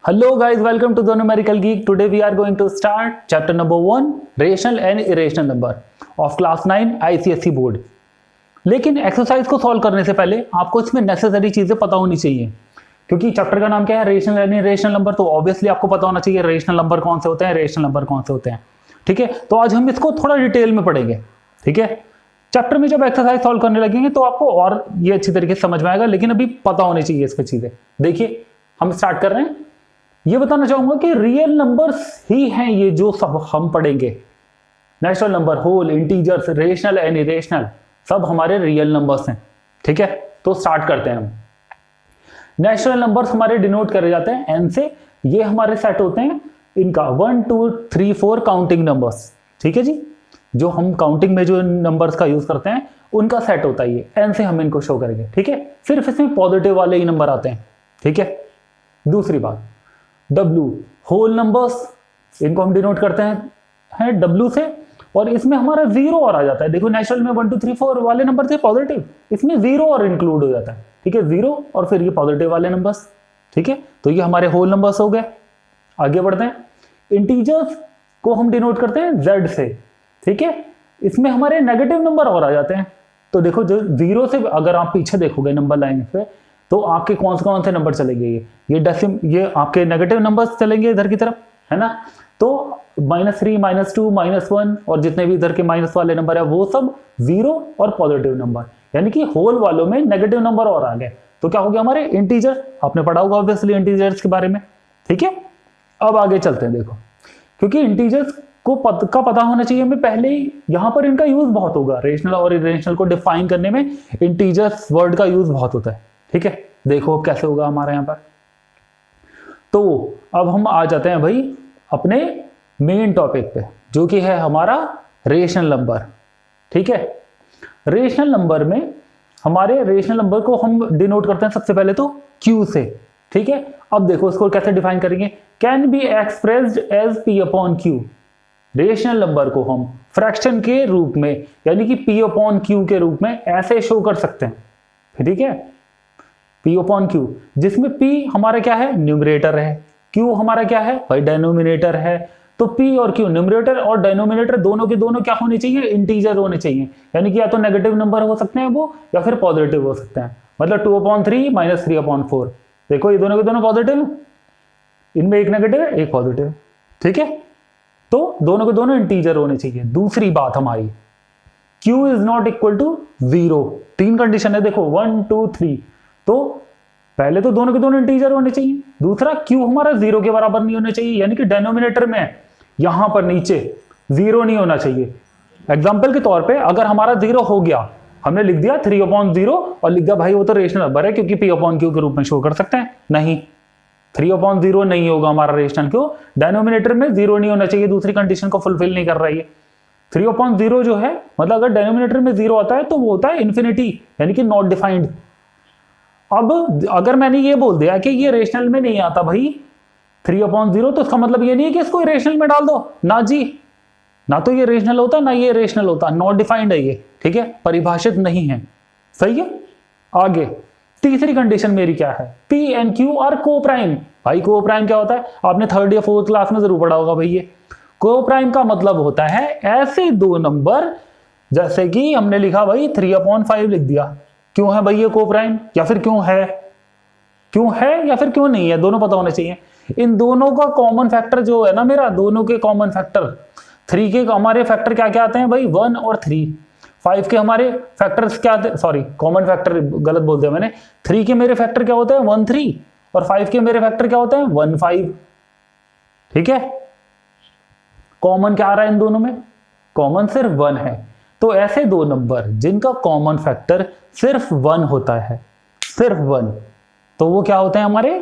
Hello guys, welcome to the Numerical Geek. Today we are going to start chapter number 1, Rational and Irrational Number of class 9 ICSE board. लेकिन exercise को solve करने से पहले आपको इसमें necessary चीजें पता होनी चाहिए, क्योंकि चैप्टर का नाम क्या है, रेशनल एंड इरेशनल नंबर। तो ऑब्वियसली आपको पता होना चाहिए रेशनल नंबर कौन से होते हैं, इरेशनल नंबर कौन से होते हैं। ठीक है, तो आज हम इसको थोड़ा डिटेल में पढ़ेंगे। ठीक है, चैप्टर में जब एक्सरसाइज सॉल्व करने लगेंगे तो आपको और ये अच्छी तरीके से समझ में आएगा, लेकिन अभी पता होनी चाहिए इसकी चीजें। देखिए हम स्टार्ट कर रहे हैं। ये बताना चाहूंगा कि रियल नंबर्स ही हैं ये जो सब हम पढ़ेंगे। Natural number, whole, integers, rational and irrational सब हमारे रियल नंबर्स हैं। ठीक है, तो स्टार्ट करते हैं हम। नेचुरल नंबर्स हमारे डिनोट करे जाते हैं एन से। ये हमारे सेट होते हैं इनका 1 2 3 4 काउंटिंग नंबर्स। ठीक है जी, जो हम काउंटिंग में जो नंबर्स का यूज करते हैं उनका सेट होता है ये। एन से हम इनको शो करेंगे। ठीक है, सिर्फ इसमें पॉजिटिव वाले ही नंबर आते हैं। ठीक है, दूसरी बात W, होल नंबर्स, इनको हम डिनोट करते हैं W से, और इसमें हमारा जीरो और आ जाता है। देखो नेचुरल में 1 2 3 4 वाले नंबर थे पॉजिटिव, इसमें जीरो और इंक्लूड हो जाता है। ठीक है, जीरो और फिर ये पॉजिटिव वाले नंबर्स। ठीक है, तो ये हमारे होल नंबर्स हो गए। आगे बढ़ते हैं। इंटीजर्स को हम डिनोट करते हैं Z से। ठीक है, इसमें हमारे नेगेटिव नंबर और आ जाते हैं। तो देखो जो जीरो से अगर आप पीछे देखोगे नंबर लाइन पे, तो आपके कौन से नंबर चलेंगे, ये डेसिम, ये आपके नेगेटिव नंबर्स चलेंगे इधर की तरफ, है ना। तो -3 -2 -1 और जितने भी इधर के माइनस वाले नंबर है वो सब जीरो और पॉजिटिव नंबर, यानी कि होल वालों में नेगेटिव नंबर और आ गए। तो क्या हो गया हमारे इंटीजर। आपने पढ़ा होगा ऑब्वियसली इंटीजर्स के बारे में। ठीक है, अब आगे चलते हैं। देखो क्योंकि इंटीजर्स को का पता होना चाहिए हमें पहले ही, यहां पर इनका यूज बहुत होगा। रेशनल और इरेशनल को डिफाइन करने में इंटीजर्स वर्ड का यूज बहुत होता है। ठीक है, देखो कैसे होगा हमारे यहां पर। तो अब हम आ जाते हैं भाई अपने मेन टॉपिक पे, जो कि है हमारा रेशनल नंबर। ठीक है, रेशनल नंबर में हमारे रेशनल नंबर को हम डिनोट करते हैं सबसे पहले तो Q से। ठीक है, अब देखो इसको कैसे डिफाइन करेंगे। Can be expressed as P upon Q। Rational number को हम फ्रैक्शन के रूप में, यानी कि P अपॉन Q के रूप में ऐसे शो कर सकते हैं। ठीक है, P अपॉन Q, जिसमें P हमारा क्या है, न्यूमरेटर है, Q हमारा क्या है भाई, डेनोमिनेटर है। तो P और Q, न्यूमरेटर और डेनोमिनेटर दोनों के दोनों क्या होने चाहिए, इंटीजर होने चाहिए। यानी कि या तो नेगेटिव नंबर हो सकते हैं वो, या फिर पॉजिटिव हो सकते हैं। मतलब 2 अपॉन 3 -3 अपॉन 4। देखो ये दोनों के दोनों पॉजिटिव, इनमें एक नेगेटिव है एक पॉजिटिव। ठीक है, तो दोनों के दोनों इंटीजर होने चाहिए। दूसरी बात हमारी, Q is not equal to 0। 3 condition है देखो, 1 2 3। तो पहले तो दोनों के दोनों इंटीजर होने चाहिए। दूसरा, Q हमारा 0 के बराबर नहीं होना चाहिए, यानी कि डेनोमिनेटर में यहां पर नीचे 0 नहीं होना चाहिए। एग्जांपल के तौर पे अगर हमारा 0 हो गया, हमने लिख दिया 3 अपॉन 0 और लिख दिया भाई वो तो रेशनल नंबर है क्योंकि P अपॉन Q के रूप में शो कर सकते हैं। नहीं, 3 अपॉन 0 नहीं होगा हमारा रेशनल। क्यों, डेनोमिनेटर में 0 नहीं होना चाहिए, दूसरी कंडीशन को फुलफिल नहीं कर रही है। 3 अपॉन 0 जो है, मतलब अगर डेनोमिनेटर में 0 आता है तो वो होता है इन्फिनिटी, यानी कि नॉट डिफाइंड। अब अगर मैंने ये बोल दिया कि ये रेशनल में नहीं आता भाई 3 अपॉन 0, तो इसका मतलब ये नहीं है कि इसको रेशनल में डाल दो ना जी, ना तो ये रेशनल होता ना ये रेशनल होता। नॉट डिफाइंड है ये। ठीक है, परिभाषित नहीं है। सही है। आगे तीसरी कंडीशन मेरी क्या है, P एंड Q आर को प्राइम। भाई को प्राइम क्या होता है, आपने 3rd या 4th क्लास में जरूर पढ़ा होगा भाई। ये को प्राइम का मतलब होता है ऐसे दो नंबर, जैसे कि हमने लिखा भाई 3 अपॉन 5 लिख दिया। क्यों है भाई ये को प्राइम, या फिर क्यों है या फिर क्यों नहीं है, दोनों पता होने चाहिए। इन दोनों का कॉमन फैक्टर जो है ना, मेरा दोनों के कॉमन फैक्टर, 3 के हमारे फैक्टर क्या क्या आते हैं भाई, 1 और 3। 5 के हमारे फैक्टर्स क्या आते हैं, सॉरी कॉमन फैक्टर गलत बोल दिया मैंने। 3 के मेरे फैक्टर क्या होते हैं 1 3, और 5 के मेरे फैक्टर क्या होते हैं 1 5। ठीक है, कॉमन क्या आ रहा है इन दोनों में, कॉमन सिर्फ 1 है। तो ऐसे दो नंबर जिनका कॉमन फैक्टर सिर्फ 1 होता है, सिर्फ 1, तो वो क्या होते हैं हमारे,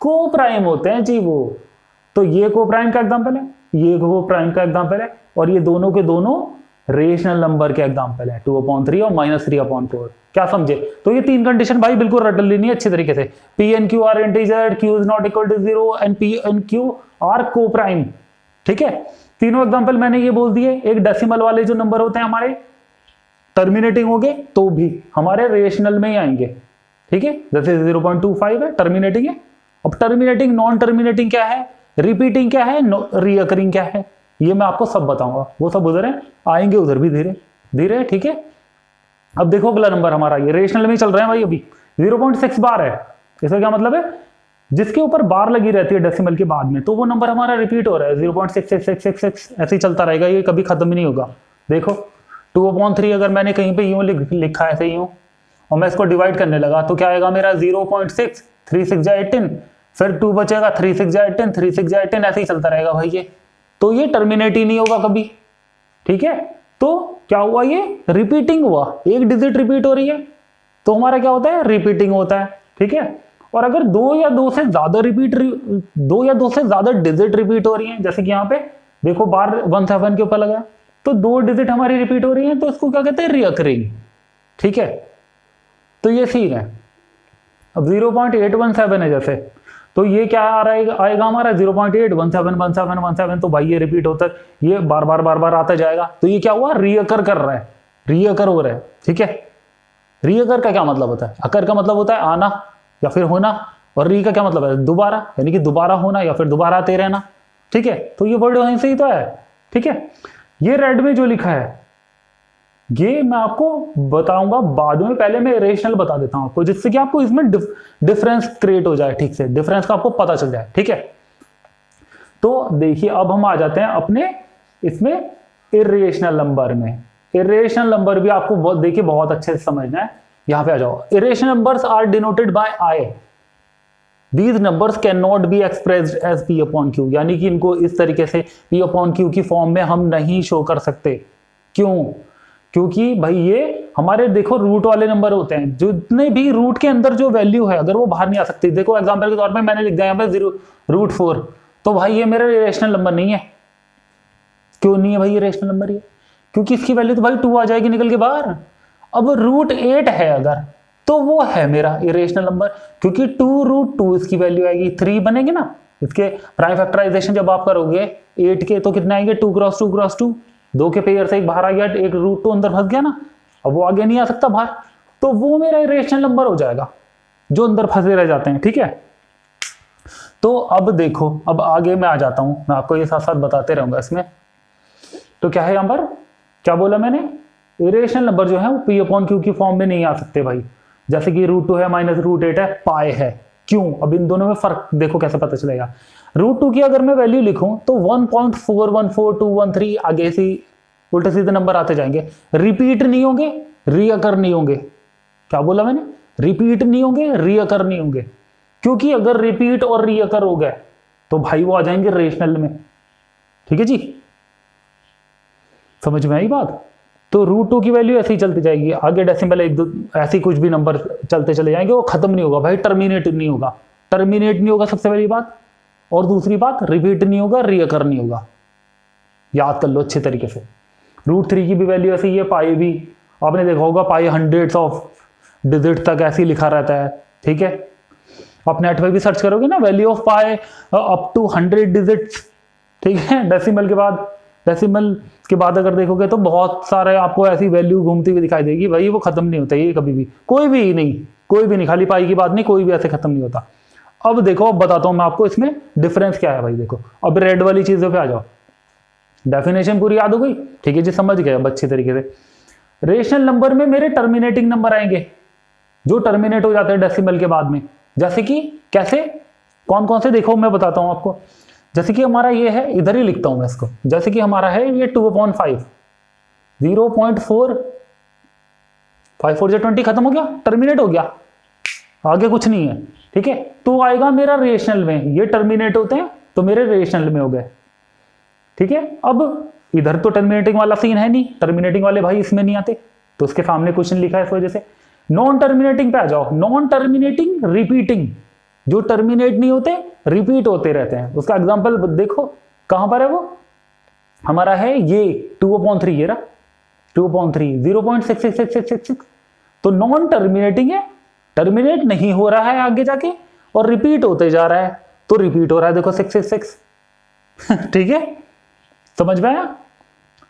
को प्राइम होते हैं जी वो। तो ये को प्राइम का एग्जांपल है, ये को प्राइम का एग्जांपल है, और ये दोनों के दोनों रेशनल नंबर के एग्जांपल है, 2 अपॉन 3 और -3 अपॉन 4। क्या समझे। तो ये 3 कंडीशन भाई बिल्कुल रट लेनी है अच्छी तरीके से। P and Q are integer, Q is not equal to 0 and P and Q are coprime. ठीक है, तीनों एग्जांपल मैंने ये बोल दिए। एक डेसिमल वाले जो नंबर होते हैं हमारे टर्मिनेटिंग होंगे तो भी हमारे रेशनल में ही आएंगे। ठीक है, जैसे 0.25 है टर्मिनेटिंग है, अब टर्मिनेटिंग, नॉन टर्मिनेटिंग क्या है, रिपीटिंग क्या है, रीअकरिंग क्या है, ये मैं आपको सब बताऊंगा। वो सब उधर है, आएंगे उधर भी धीरे धीरे, ठीक है। अब देखो अगला नंबर हमारा, ये रेशनल में चल रहे हैं भाई, अभी 0.6 बार है। इसका क्या मतलब है, जिसके ऊपर बार लगी रहती है डेसिमल के बाद में, तो वो नंबर हमारा रिपीट हो रहा है। 0.6666 ऐसे ही चलता रहेगा, ये कभी खत्म ही नहीं होगा। देखो 2/3 अगर मैंने कहीं पे यूं लिखा है, ऐसे यूं, और मैं इसको डिवाइड करने लगा तो क्या आएगा मेरा 0.6, 3 6 जा 18, फिर 2 बचेगा, 3 6 जा 18, 3 6 जा 18, ऐसे ही चलता रहेगा भाई ये। तो ये टर्मिनेट ही नहीं होगा कभी, ठीक है। तो क्या हुआ, ये रिपीटिंग हुआ, एक डिजिट रिपीट हो रही है, तो हमारा क्या होता है, रिपीटिंग होता है, ठीक है। और अगर दो या दो से ज्यादा डिजिट रिपीट हो रही हैं, जैसे कि यहाँ पे देखो बार 17 के ऊपर लगा, तो 2 डिजिट हमारी रिपीट हो रही हैं, तो इसको क्या कहते हैं, रीअकरिंग, ठीक है। तो ये सीन है। अब 0.817 है जैसे, तो ये क्या आ रहा है, आएगा हमारा 0.8171717, तो भाई ये रिपीट होता है, ये बार बार आता जाएगा, तो ये क्या हुआ, रीअकर कर रहा है, रीअकर हो रहा है, ठीक है। रीअकर का क्या मतलब होता है, अकर का मतलब होता है आना या फिर होना, और री का क्या मतलब है, दोबारा, यानी कि दोबारा होना या फिर दोबारा आते रहना, ठीक है। तो ये वर्ड वहीं से ही तो है, ठीक है। ये रेड में जो लिखा है ये मैं आपको बताऊंगा बाद में, पहले मैं रेशनल बता देता हूं आपको, जिससे कि आपको इसमें डिफरेंस क्रिएट हो जाए, ठीक से डिफरेंस का आपको पता चल जाए, ठीक है। तो देखिए अब हम आ जाते हैं अपने इसमें इरेशनल नंबर में। इरेशनल नंबर भी आपको बहुत देखिए बहुत अच्छे से समझना है। यहां पे आ जाओ, irrational numbers are denoted by I, these numbers can not be expressed as P upon Q, यानी कि इनको इस तरीके से पी अपॉन क्यू की फॉर्म में हम नहीं शो कर सकते। क्यों, क्योंकि भाई ये हमारे देखो रूट वाले नंबर होते हैं, जितने भी रूट के अंदर जो वैल्यू है अगर वो बाहर नहीं आ सकती, देखो एग्जांपल के तौर पे मैंने लिख दिया यहाँ पे √4, तो भाई ये मेरा रेशनल नंबर नहीं है। क्यों नहीं है भाई ये रेशनल नंबर, ये क्योंकि इसकी वैल्यू तो भाई 2 आ जाएगी निकल के बाहर। अब √8 है अगर, तो वो है मेरा इरेशनल नंबर, क्योंकि 2√2 इसकी वैल्यू आएगी, 3 बनेगी ना इसके प्राइम फैक्टराइजेशन जब आप करोगे 8 के, तो कितने आएंगे, 2 क्रॉस 2 क्रॉस 2, 2 के पेयर से एक बाहर आ गया, एक √2 अंदर फंस गया ना, अब वो आगे नहीं आ सकता बाहर, तो वो मेरा इरेशनल नंबर हो जाएगा जो अंदर फंसे रह जाते हैं, ठीक है। तो अब देखो, अब आगे मैं आ जाता हूं, मैं आपको ये साथ साथ बताते रहूंगा इसमें। तो क्या है यहां पर, क्या बोला मैंने, इरेशनल नंबर जो है वो पी अपॉन क्यू की फॉर्म में नहीं आ सकते भाई, जैसे कि √2 है, -√8 है, पाई है। क्यों, अब इन दोनों में फर्क देखो कैसे पता चलेगा। √2 की अगर मैं वैल्यू लिखूं तो 1.414213 आगे से उल्टे सीधे नंबर आते जाएंगे, रिपीट नहीं होंगे, रीअकर नहीं होंगे। क्या बोला मैंने, रिपीट नहीं होंगे, रीअकर नहीं होंगे, क्योंकि अगर रिपीट और रीअकर हो गए तो भाई वो आ जाएंगे रेशनल में, ठीक है जी, समझ में आई बात। तो √2 की वैल्यू ऐसे ही चलती जाएगी, आगे डेसिमल 1 2 ऐसी कुछ भी नंबर चलते चले जाएंगे, वो खत्म नहीं होगा भाई, टर्मिनेट नहीं होगा, टर्मिनेट नहीं होगा सबसे पहली बात, और दूसरी बात रिपीट नहीं होगा, रीअकर नहीं होगा, याद कर लो अच्छे तरीके से। √3 की भी वैल्यू ऐसे ही है, पाई भी आपने देखा होगा, पाई हंड्रेड्स ऑफ डिजिट तक ऐसे ही लिखा रहता है, ठीक है। आप नेट पे भी सर्च करोगे ना, value of pi up to 100 digits, ठीक है। डेसिमल के बाद अगर देखोगे तो बहुत सारे आपको ऐसी वैल्यू घूमती हुई दिखाई देगी, भाई वो खत्म नहीं होता ये कभी भी, कोई भी नहीं, खाली पाई की बात नहीं, कोई भी ऐसे खत्म नहीं होता। अब देखो, अब बताता हूं मैं आपको इसमें डिफरेंस क्या है भाई। देखो अब रेड वाली चीजों पे आ जाओ, डेफिनेशन पूरी याद हो गई, ठीक है जी, समझ गए अब अच्छी तरीके से। रेशनल नंबर में मेरे टर्मिनेटिंग नंबर आएंगे जो टर्मिनेट हो जाते हैं डेसिमल के बाद में, जैसे कि कैसे, कौन कौन से, देखो मैं बताता हूं आपको। जैसे कि हमारा ये है, इधर ही लिखता हूं मैं इसको, जैसे कि हमारा है ये 2/5, 0.4, 5 4 20 खत्म हो गया, टर्मिनेट हो गया, आगे कुछ नहीं है, ठीक है। तो आएगा मेरा रेशनल में, ये टर्मिनेट होते हैं तो मेरे रेशनल में हो गए, ठीक है। अब इधर तो टर्मिनेटिंग वाला सीन है नहीं, टर्मिनेटिंग वाले भाई इसमें नहीं आते, तो उसके सामने क्वेश्चन लिखा है इस वजह से। नॉन टर्मिनेटिंग पे आ जाओ, नॉन टर्मिनेटिंग रिपीटिंग, जो टर्मिनेट नहीं होते रिपीट होते रहते हैं, उसका एग्जांपल देखो कहां पर है, वो हमारा है ये 2/3, ये रहा 2/3, 0.666666, तो नॉन टर्मिनेटिंग है, टर्मिनेट नहीं हो रहा है आगे जाके, और रिपीट होते जा रहा है, तो रिपीट हो रहा है देखो 666 ठीक है, समझ में आया।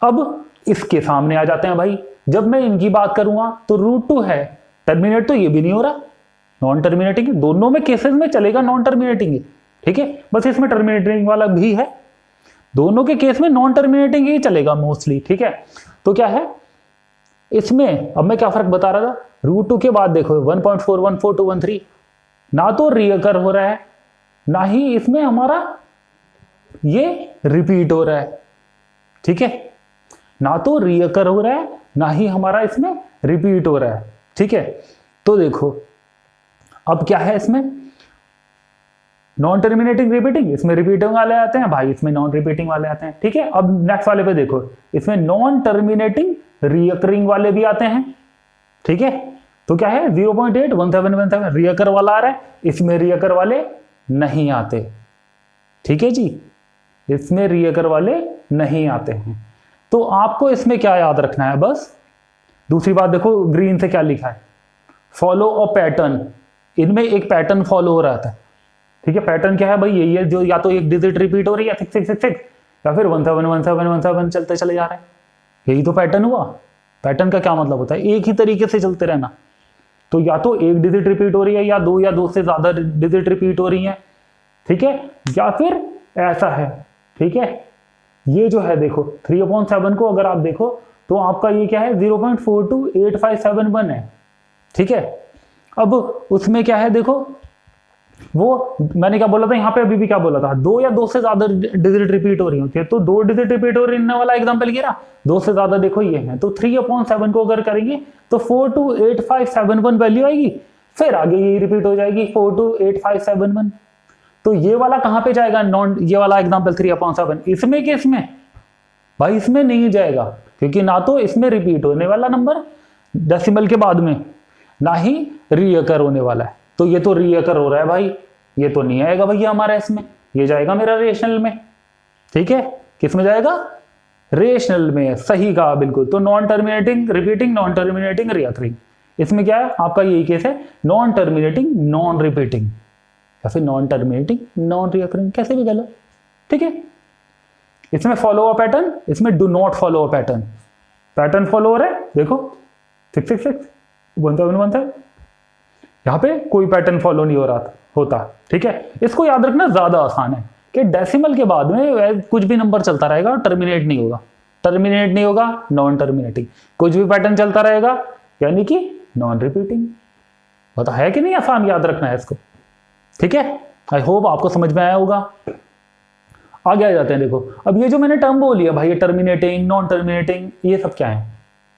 अब इसके सामने आ जाते हैं भाई, जब मैं इनकी बात करूंगा तो √2 है, टर्मिनेट तो ये भी नहीं हो रहा, नॉन टर्मिनेटिंग, दोनों में केसेस में चलेगा नॉन टर्मिनेटिंग, ठीक है, बस इसमें टर्मिनेटिंग वाला भी है, दोनों के केस में नॉन टर्मिनेटिंग ही चलेगा मोस्टली, ठीक है। तो क्या है इसमें, अब मैं क्या फर्क बता रहा था, √2 के बाद देखो 1.414213 ना तो रीअकर हो रहा है ना ही इसमें हमारा ये रिपीट हो रहा है, ठीक है, ना तो रीअकर हो रहा है ना ही हमारा इसमें रिपीट हो रहा है, ठीक है। तो देखो अब क्या है इसमें नॉन टर्मिनेटिंग रिपीटिंग, इसमें रिपीटिंग वाले आते हैं भाई, इसमें नॉन रिपीटिंग वाले आते हैं, ठीक है। अब नेक्स्ट वाले पे देखो, इसमें नॉन टर्मिनेटिंग रीअकरिंग वाले भी आते हैं, ठीक है। तो क्या है 0.81717 रीअकर वाला आ रहा है, इसमें रीअकर वाले नहीं आते, ठीक है जी, इसमें रीअकर वाले नहीं आते हैं। तो आपको इसमें क्या याद रखना है, बस दूसरी बात देखो ग्रीन से क्या लिखा है, फॉलो अ पैटर्न, इनमें एक पैटर्न फॉलो हो रहा था, ठीक है। पैटर्न क्या है भाई, यही है जो या तो एक डिजिट रिपीट हो रही है 666 या फिर 171717 चलते चले जा रहे हैं, यही तो पैटर्न हुआ। पैटर्न का क्या मतलब होता है, एक ही तरीके से चलते रहना, तो या तो एक डिजिट रिपीट हो रही है या दो से ज्यादा डिजिट रिपीट हो रही है, ठीक है, या फिर ऐसा है, ठीक है। ये जो है देखो 3/7 को अगर आप देखो तो आपका ये क्या है 0.428571 है, ठीक है। अब उसमें क्या है देखो, वो मैंने क्या बोला था यहाँ पे, अभी भी क्या बोला था, दो या दो से ज्यादा डिजिट रिपीट हो रही होती है, तो दो डिजिट रिपीट हो रही वाला एग्जांपल गिरा, दो से ज्यादा देखो ये है, तो 3/7 को अगर करेंगे तो 428571 वैल्यू आएगी, फिर आगे ये रिपीट हो जाएगी 428571। तो ये वाला कहां पे जाएगा, नॉन, ये वाला एग्जांपल 3/7 इसमें कि इसमें भाई, इसमें नहीं जाएगा, क्योंकि ना तो इसमें रिपीट होने वाला नंबर डेसिमल के बाद में, ना ही रीअकर होने वाला है। तो ये तो रीअकर हो रहा है भाई, ये तो नहीं आएगा भैया हमारा इसमें, ये जाएगा मेरा रेशनल में, ठीक है। किस में जाएगा, रेशनल में, सही कहा बिल्कुल। तो non terminating repeating, non terminating recurring, इसमें क्या है आपका यही केस है, नॉन टर्मिनेटिंग नॉन रिपीटिंग या फिर नॉन टर्मिनेटिंग नॉन रीअकरिंग, कैसे भी गलत, ठीक है। इसमें फॉलो अ पैटर्न, इसमें do not follow a pattern, pattern follow हो रहा है देखो 666 1717, यहाँ पे कोई पैटर्न फॉलो नहीं हो रहा होता, ठीक है। इसको याद रखना ज्यादा आसान है कि डेसिमल के बाद में कुछ भी नंबर चलता रहेगा और टर्मिनेट नहीं होगा, टर्मिनेट नहीं होगा नॉन टर्मिनेटिंग, कुछ भी पैटर्न चलता रहेगा यानी कि नॉन रिपीटिंग। पता है कि नहीं, आसान याद रखना है इसको, ठीक है। आई होप आपको समझ में आया होगा। आगे आ जाते हैं, देखो अब ये जो मैंने टर्म बोली है भाई, ये टर्मिनेटिंग नॉन टर्मिनेटिंग ये सब क्या है,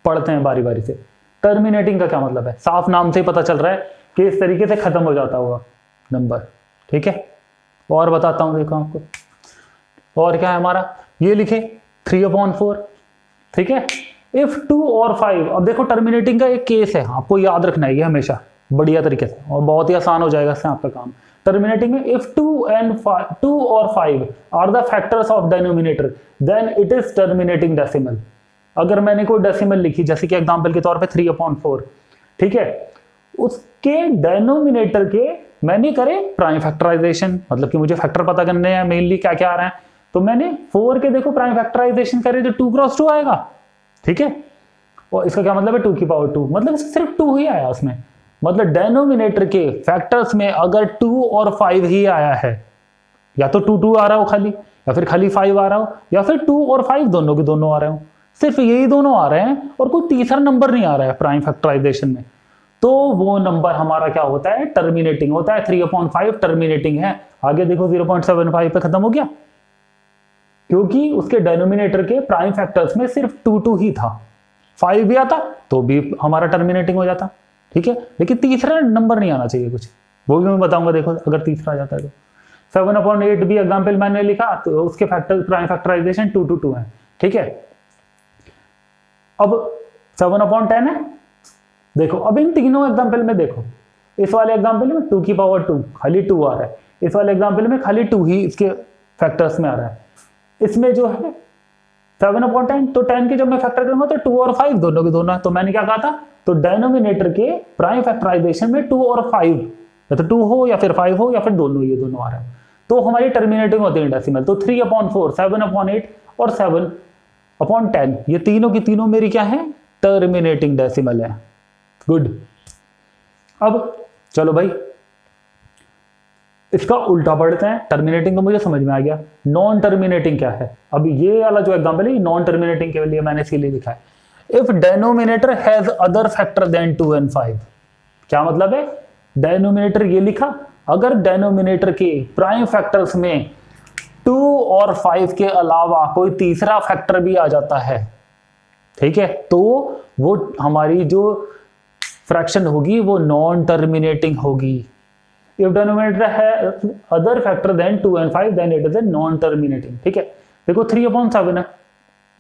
पढ़ते हैं बारी बारी से। टर्मिनेटिंग का क्या मतलब है, साफ नाम से ही पता चल रहा है कि इस तरीके से खत्म हो जाता होगा नंबर, ठीक है। और बताता हूं देखो आपको, और क्या है हमारा, ये लिखे 3/4, ठीक है। इफ 2 और 5, अब देखो टर्मिनेटिंग का एक केस है, आपको याद रखना है ये हमेशा बढ़िया तरीके से, और बहुत ही आसान हो जाएगा इससे आपका काम। टर्मिनेटिंग में इफ 2 और 5 are the factors of denominator then it is terminating decimal. अगर मैंने कोई डेसिमल लिखी जैसे कि एग्जांपल के तौर पे 3/4, ठीक है, उसके डिनोमिनेटर के मैंने करे प्राइम फैक्टराइजेशन, मतलब कि मुझे फैक्टर पता करने हैं मेनली क्या क्या आ रहा है, तो मैंने 4 के देखो प्राइम फैक्टराइजेशन करे तो 2×2 आएगा, ठीक है। और इसका क्या मतलब है 2⁻², मतलब सिर्फ 2 ही आया उसमें, मतलब डिनोमिनेटर के फैक्टर्स में अगर 2 और 5 ही आया है, या तो 2 आ रहा हो खाली, या फिर खाली 5 आ रहा हो, या फिर 2 और 5 दोनों के दोनों आ रहे हो, सिर्फ यही दोनों आ रहे हैं और कोई तीसरा नंबर नहीं आ रहा है प्राइम फैक्टराइजेशन में, तो वो नंबर हमारा क्या होता है, टर्मिनेटिंग होता है। 3/5 टर्मिनेटिंग है। आगे देखो 0.75 पे खत्म हो गया, क्योंकि उसके डिनोमिनेटर के प्राइम फैक्टर्स में सिर्फ 2 ही था, 5 भी आता तो भी हमारा टर्मिनेटिंग हो जाता, ठीक है। लेकिन तीसरा नंबर नहीं आना चाहिए कुछ, वो भी मैं बताऊंगा देखो अगर तीसरा आ जाता है तो। 7/8 भी एग्जाम्पल मैंने लिखा तो उसके फैक्टर प्राइम फैक्टराइजेशन 2 है, ठीक है। अब 7/10 है, देखो अब इन तीनों एग्जाम्पल में देखो, इस वाले एग्जाम्पल में 2⁻2 खाली 2 आ रहा है, इस वाले एग्जाम्पल में खाली 2 ही इसके फैक्टर्स में आ रहा है। इसमें जो है 7/10, तो 10 के जब मैं फैक्टर करूंगा तो 2 और 5 दोनों के दोनों है, तो मैंने क्या कहा था, तो डिनोमिनेटर के प्राइम फैक्टराइजेशन में 2 और 5, या तो 2 हो या फिर 5 हो या फिर दोनों, ये दोनों आ रहा है, तो हमारी टर्मिनेटिंग होती है डेसिमल। तो 3/4, 7/8 और 7/10 ये तीनों की तीनों मेरी क्या है, टर्मिनेटिंग डेसिमल है। गुड। अब चलो भाई इसका उल्टा पढ़ते हैं। टर्मिनेटिंग तो मुझे समझ में आ गया, नॉन टर्मिनेटिंग क्या है? अब ये वाला जो एग्जाम्पल है नॉन टर्मिनेटिंग के लिए मैंने इसके लिए लिखा है। If denominator has other factor than 2 and 5, क्या मतलब है? डेनोमिनेटर ये लिखा, अगर डेनोमिनेटर के प्राइम फैक्टर्स में 2 और 5 के अलावा कोई तीसरा फैक्टर भी आ जाता है, ठीक है, तो वो हमारी जो फ्रैक्शन होगी वो नॉन टर्मिनेटिंग होगी। इफ डिनोमिनेटर है other factor than 2 and 5 then it is a non terminating. ठीक है, देखो 3/7 है,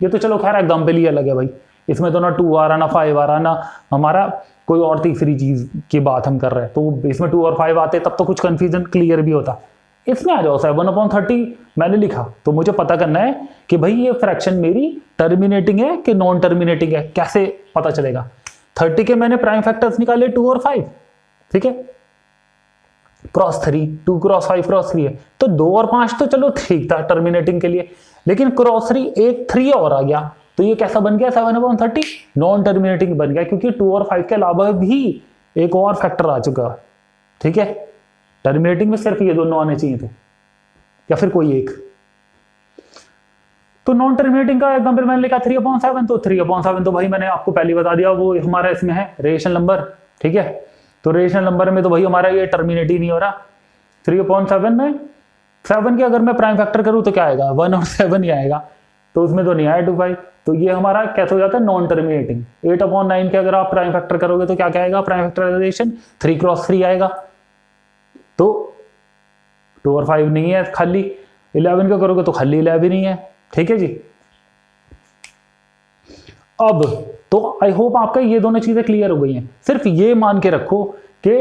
ये तो चलो खैर एग्जाम्पल ही अलग है भाई, इसमें तो ना 2 आ रहा ना 5 आ रहा ना हमारा कोई और तीसरी चीज की बात हम कर रहे हैं, तो इसमें 2 और 5 आते तब तो कुछ कंफ्यूजन क्लियर भी होता। इसमें आ जाओ 7/30 मैंने लिखा, तो मुझे पता करना है कि भाई ये फ्रैक्शन मेरी टर्मिनेटिंग है कि नॉन टर्मिनेटिंग है, कैसे पता चलेगा? 30 के मैंने प्राइम फैक्टर्स निकाले 2 और 5, ठीक है, क्रॉस 3, 2 क्रॉस 5 क्रॉस 3 है, तो 2 और 5 तो चलो ठीक था टर्मिनेटिंग के लिए, लेकिन क्रॉस 3 एक 3 और आ गया, तो ये कैसा बन गया? 7/30 नॉन टर्मिनेटिंग बन गया, क्योंकि 2 और 5 के अलावा भी एक और फैक्टर आ चुका है। ठीक है, टर्मिनेटिंग में सिर्फ ये दोनों आने चाहिए थे या फिर कोई एक। तो नॉन टर्मिनेटिंग का एग्जांपल मैंने लिखा 3/7, तो 3/7 तो भाई मैंने आपको पहले बता दिया वो हमारा इसमें है रेशनल नंबर। ठीक है, तो रेशनल नंबर में तो भाई हमारा ये टर्मिनेट ही नहीं हो रहा। 3/7 में 7 के अगर मैं प्राइम फैक्टर करूं तो क्या आएगा? 1 और 7 ही आएगा, तो उसमें तो नहीं आया 2 5, तो ये हमारा कैसे हो जाता है? Non terminating. 8/9 के अगर आप प्राइम फैक्टर करोगे तो क्या क्या आएगा? प्राइम फैक्टराइजेशन 3 क्रॉस 3 आएगा, तो 2 और 5 नहीं है खाली। 11 का करोगे तो खाली 11 ही है। ठीक है जी, अब तो आई होप आपका ये दोनों चीजें क्लियर हो गई हैं। सिर्फ ये मान के रखो कि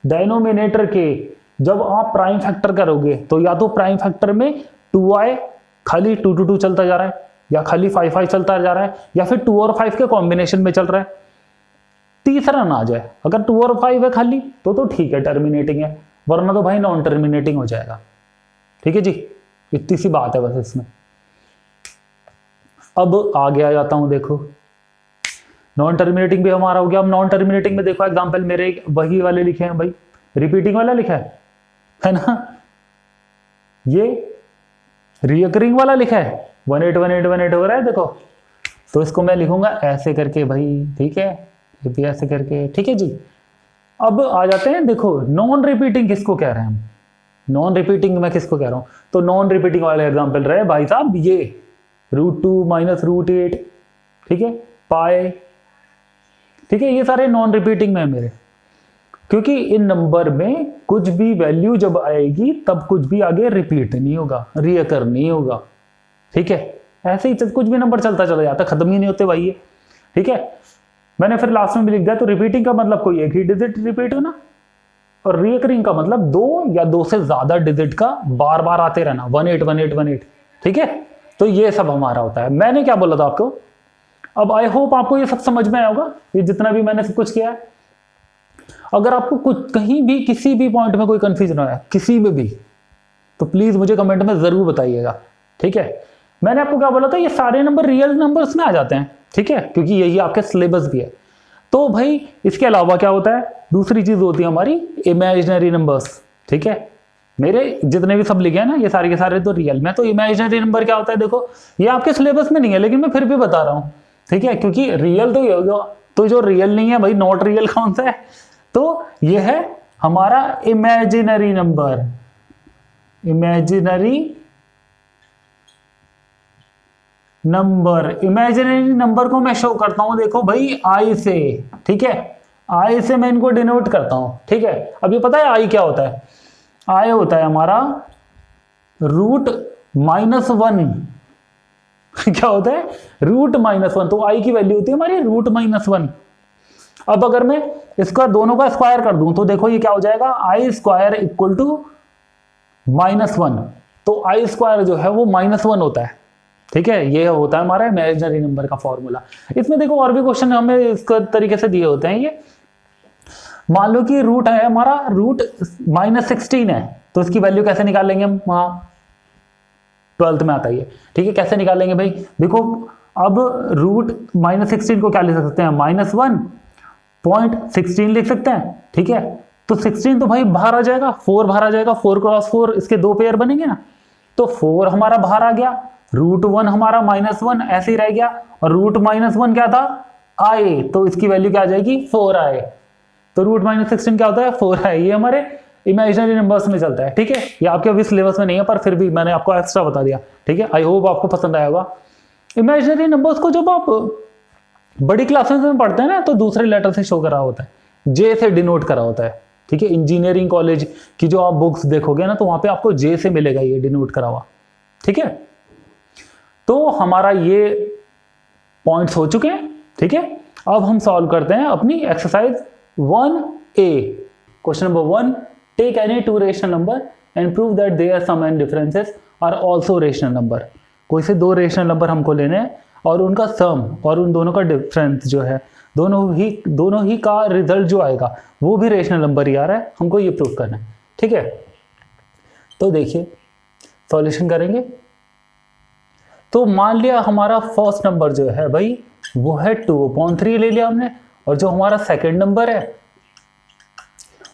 डेनोमिनेटर के जब आप प्राइम फैक्टर करोगे तो या तो प्राइम फैक्टर में 2 आए, खाली 2 to 2 चलता जा रहा है, या खाली 5 5 चलता जा रहा है, या फिर 2 और 5 के कॉम्बिनेशन में चल रहा है, तीसरा ना आ जाए। अगर 2 और 5 है खाली तो ठीक है टर्मिनेटिंग है, वरना तो भाई नॉन टर्मिनेटिंग हो जाएगा। ठीक है जी, इतनी सी बात है बस इसमें। अब आगे आ जाता हूं, देखो नॉन टर्मिनेटिंग भी हमारा हो गया। अब नॉन टर्मिनेटिंग में देखो एग्जांपल मेरे वही वाले लिखे हैं भाई, रिपीटिंग वाला लिखा है ना, ये रिकरिंग वाला लिखा है 181818 हो रहा है देखो, तो इसको मैं लिखूंगा ऐसे करके भाई। ठीक है, ये भी ऐसे करके। ठीक है जी, अब आ जाते हैं, देखो नॉन रिपीटिंग किसको कह रहे हैं हम? नॉन रिपीटिंग मैं किसको कह रहा हूं? तो नॉन रिपीटिंग वाले एग्जांपल रहे भाई साहब ये √2 - √8, ठीक है, पाए, ठीक है, ये सारे नॉन रिपीटिंग में है मेरे, क्योंकि इन नंबर में कुछ भी वैल्यू जब आएगी तब कुछ भी आगे रिपीट नहीं होगा, रियकर नहीं होगा। ठीक है, ऐसे ही कुछ भी नंबर चलता चला जाता, खत्म ही नहीं होते भाई ये। ठीक है, मैंने फिर लास्ट में भी लिख दिया, तो रिपीटिंग का मतलब कोई एक ही डिजिट रिपीट होना, और रिकरिंग का मतलब 2 या 2 से ज्यादा डिजिट का बार बार आते रहना, 181818। ठीक है, तो ये सब हमारा होता है। मैंने क्या बोला था आपको? अब आई होप आपको ये सब समझ में आया होगा, ये जितना भी मैंने सब कुछ किया है। अगर आपको कुछ कहीं भी किसी भी पॉइंट में कोई कंफ्यूजन आया किसी में भी, तो प्लीज मुझे कमेंट में जरूर बताइएगा। ठीक है, मैंने आपको क्या बोला था, ये सारे नंबर रियल नंबर्स में आ जाते हैं। ठीक है, क्योंकि यही आपके सिलेबस भी है। तो भाई इसके अलावा क्या होता है? दूसरी चीज होती है हमारी इमेजिनरी नंबर्स। ठीक है, मेरे जितने भी सब लिखे हैं ना ये सारे के सारे तो रियल में, तो इमेजिनरी नंबर क्या होता है? देखो ये आपके सिलेबस में नहीं है, लेकिन मैं फिर भी बता रहा हूं। ठीक है, क्योंकि रियल तो ये होगा, तो जो रियल नहीं है भाई, नॉट रियल कौन सा है? तो ये है हमारा इमेजिनरी नंबर। इमेजिनरी नंबर को मैं शो करता हूं, देखो भाई आई से। ठीक है, आई से मैं इनको डिनोट करता हूं। ठीक है, अब ये पता है आई क्या होता है? आई होता है हमारा √-1। क्या होता है? √-1, तो आई की वैल्यू होती है हमारी √-1। अब अगर मैं इसका दोनों का स्क्वायर कर दूं तो देखो ये क्या हो जाएगा? आई स्क्वायर इक्वल टू -1, तो आई स्क्वायर जो है वो -1 होता है। ठीक है, ये होता है हमारा इमेजिनरी नंबर का फॉर्मूला। इसमें देखो और भी क्वेश्चन हमें इस तरीके से दिए होते हैं। ये मान लो कि रूट है हमारा √-16 है, तो इसकी वैल्यू कैसे निकालेंगे हम? वहां 12th में आता है। ठीक है, कैसे निकालेंगे भाई? देखो अब √-16 को क्या लिख सकते हैं? -1, 0.16 लिख सकते हैं, ठीक है। तो 16 तो भाई बाहर आ जाएगा, 4 बाहर आ जाएगा, 4 क्रॉस 4 इसके 2 पेयर बनेंगे ना, तो 4 हमारा बाहर आ गया, √1 हमारा -1 ऐसे ही रह गया, और √-1 क्या था, i, तो इसकी वैल्यू क्या आ जाएगी 4i। तो √-16 क्या होता है 4i। ये हमारे इमेजिनरी नंबर्स में चलता है, ठीक है। ये आपके अभी सिलेबस में नहीं है, पर फिर भी मैंने आपको एक्स्ट्रा बता दिया, ठीक है। आई होप आपको पसंद आया होगा। इमेजिनरी नंबर्स को जब आप बड़ी क्लासेस में पढ़ते हैं ना, तो दूसरे लेटर से शो करा होता है, जे से डिनोट करा होता है, ठीक है। इंजीनियरिंग कॉलेज की जो आप बुक्स देखोगे ना, तो वहां पे आपको जे से मिलेगा ये डिनोट करा हुआ, ठीक है। तो हमारा ये पॉइंट्स हो चुके हैं, ठीक है। अब हम सॉल्व करते हैं अपनी exercise 1A। Question number 1, take any two rational number and prove that their sum and differences are also rational number. कोई से 2 रेशनल नंबर हमको लेने हैं और उनका सम और उन दोनों का डिफरेंस जो है, दोनों ही का रिजल्ट जो आएगा वो भी रेशनल नंबर ही आ रहा है, हमको ये प्रूव करना है, ठीक है। तो देखिए सॉल्यूशन करेंगे। तो मान लिया हमारा फर्स्ट नंबर जो है भाई वो है 2/3 ले लिया हमने, और जो हमारा सेकंड नंबर है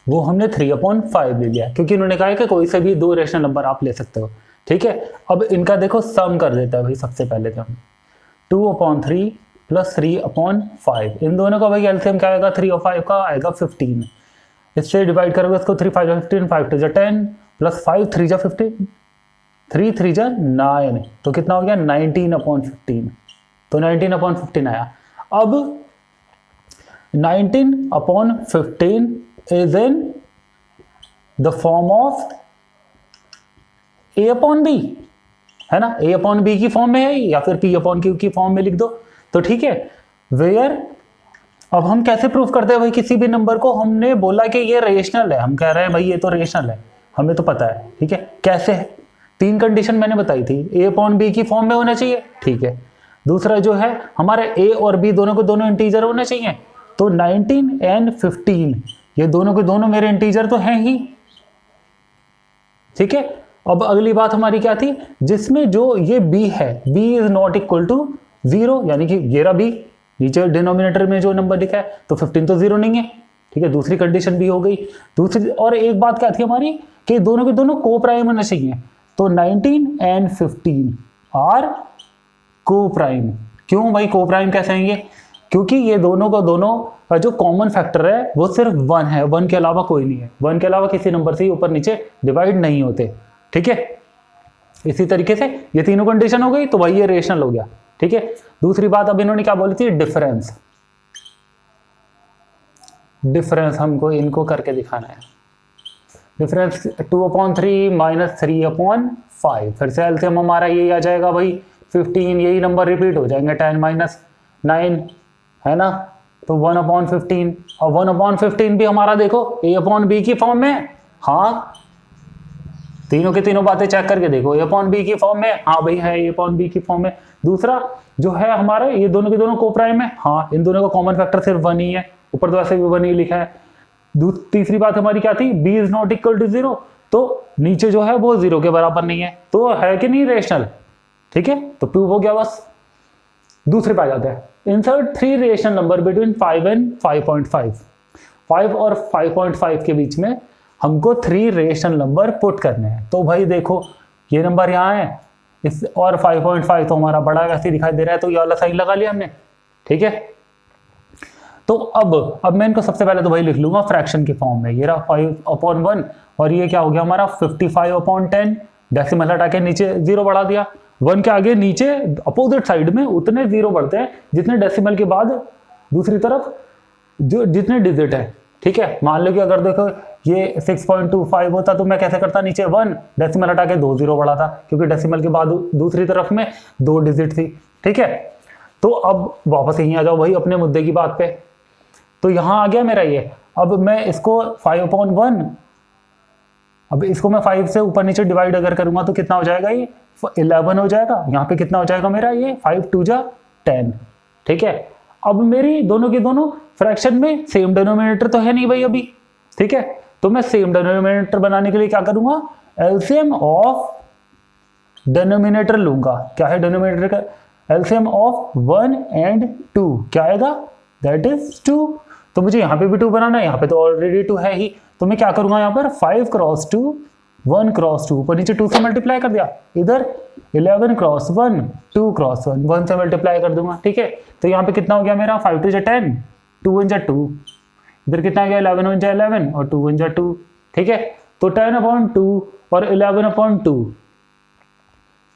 वो हमने 3/5 ले लिया, क्योंकि उन्होंने कहा है कि कोई से भी 2 रेशनल नंबर आप ले सकते हो, ठीक है। अब इनका देखो सम कर देता है भाई। सबसे पहले तो हम 2/3 + 3/5, इन दोनों का भाई एलसीएम क्या आएगा, 3 और 5 का आएगा 15। इससे डिवाइड करोगे इसको, 3 5 15, 5 2 10 + 5 3 15, 3 3 9, तो कितना हो गया 19/15। तो 19/15 आया। अब 19/15 is in the form of A/B, है ना। A/B की फॉर्म में है या फिर P/Q की फॉर्म में लिख दो, तो ठीक है। वेयर, अब हम कैसे प्रूफ करते हैं भाई किसी भी नंबर को, हमने बोला कि ये रेशनल है, हम कह रहे हैं भाई ये तो रेशनल है, हमें तो पता है, ठीक है। कैसे है, 3 कंडीशन मैंने बताई थी। A/B की फॉर्म में होना चाहिए, ठीक है। दूसरा जो है हमारे A और B दोनों को दोनों इंटीजर होने चाहिए, तो 19 और 15 ये दोनों के दोनों मेरे इंटीजर तो हैं ही, ठीक है। अब अगली बात हमारी क्या थी, जिसमें जो ये B है, B is not equal to 0, यानी कि ये रहा B, नीचे डिनोमिनेटर में जो नंबर लिखा है, तो 15 तो 0 नहीं है, ठीक है। दूसरी कंडीशन भी हो गई। दूसरी और एक बात क्या थी हमारी कि दोनों के दोनों को प्राइम होना चाहिए, तो 19 और 15 आर को प्राइम। क्यों भाई को प्राइम कैसे आएंगे, क्योंकि ये दोनों का दोनों का जो कॉमन फैक्टर है वो सिर्फ 1 है, 1 के अलावा कोई नहीं है, 1 के अलावा किसी नंबर से ऊपर नीचे डिवाइड नहीं होते, ठीक है। इसी तरीके से ये तीनों कंडीशन हो गई, तो भाई ये रेशनल हो गया, ठीक है। दूसरी बात अब इन्होंने क्या बोली थी, डिफरेंस। डिफरेंस हमको इनको करके दिखाना है। डिफरेंस 2/3 - 3/5, फिर से एलसीएम हमारा यही आ जाएगा भाई 15, यही नंबर रिपीट हो जाएंगे, 10 - 9 है ना, तो 1/15। और 1/15 भी हमारा देखो A/B की फॉर्म में, हाँ तीनों के तीनों बातें चेक करके देखो, A/B की फॉर्म में, हाँ भाई है A/B की फॉर्म में। दूसरा जो है हमारा ये दोनों के दोनों को प्राइम है, हाँ इन दोनों का कॉमन फैक्टर सिर्फ 1 ही है, ऊपर तो ऐसे भी 1 ही लिखा है। तीसरी बात हमारी क्या थी, B is not equal to 0, तो नीचे जो है वो 0 के बराबर नहीं है, तो है कि नहीं रेशनल, ठीक है। तो प्रूव हो गया बस। दूसरे पे आ जाते हैं, इंसर्ट 3 रेशनल नंबर बिटवीन 5 और 5.5। 5 और 5.5 के बीच में हमको 3 रेशनल नंबर पुट करने हैं। तो भाई देखो ये नंबर यहाँ है, इस और 5.5 तो हमारा बड़ा वैसे दिखाई दे रहा है, तो ये वाला साइन लगा लिया हमने, ठीक है। तो अब मैं इनको सबसे पहले तो भाई लिख लूंगा फ्रैक्शन की फॉर्म में, ये रहा 5/1 और ये क्या हो गया हमारा 55/10, डेसिमल हटा के नीचे 0 बढ़ा दिया। 1 के आगे नीचे अपोजिट साइड में उतने 0 बढ़ते हैं जितने डेसिमल के बाद दूसरी तरफ जो जितने डिजिट है, ठीक है। मान लो कि अगर देखो ये 6.25 होता तो मैं कैसे करता, नीचे 1 डेसिमल हटा के 2 0 बढ़ा था, क्योंकि डेसिमल के बाद दूसरी तरफ में 2 डिजिट थी, ठीक है। तो अब वापस यहीं आ जाओ भाई अपने मुद्दे की बात पे। तो यहां आ गया मेरा ये, अब मैं इसको 5/1, अब इसको मैं 5 से ऊपर नीचे डिवाइड अगर करूंगा तो कितना हो जाएगा, ये 11 हो जाएगा। यहाँ पे कितना हो जाएगा मेरा, ये 5 2 10, ठीक है। अब मेरी दोनों के दोनों फ्रैक्शन में सेम डिनोमिनेटर तो है नहीं भाई अभी, ठीक है। तो मैं सेम डिनोमिनेटर बनाने के लिए क्या करूंगा, एलसीएम ऑफ डिनोमिनेटर लूंगा। क्या है डिनोमिनेटर का, एलसीएम ऑफ 1 और 2 क्या आएगा, दैट इज 2। तो मुझे यहाँ पे भी 2 बनाना है, यहाँ पे तो ऑलरेडी 2 है ही, तो मैं क्या करूँगा यहाँ पर 5 क्रॉस 2 1 क्रॉस 2, ऊपर नीचे 2 से मल्टीप्लाई कर दिया, इधर 11 क्रॉस 1 2 क्रॉस 1 1 से मल्टीप्लाई कर दूंगा, ठीक है। तो यहाँ पे कितना हो गया मेरा 5 2 जा 10 2 1 जा 2, इधर कितना आ गया 11 1 जा 11 और 2 1 जा 2, ठीक है। तो 10/2 और 11/2,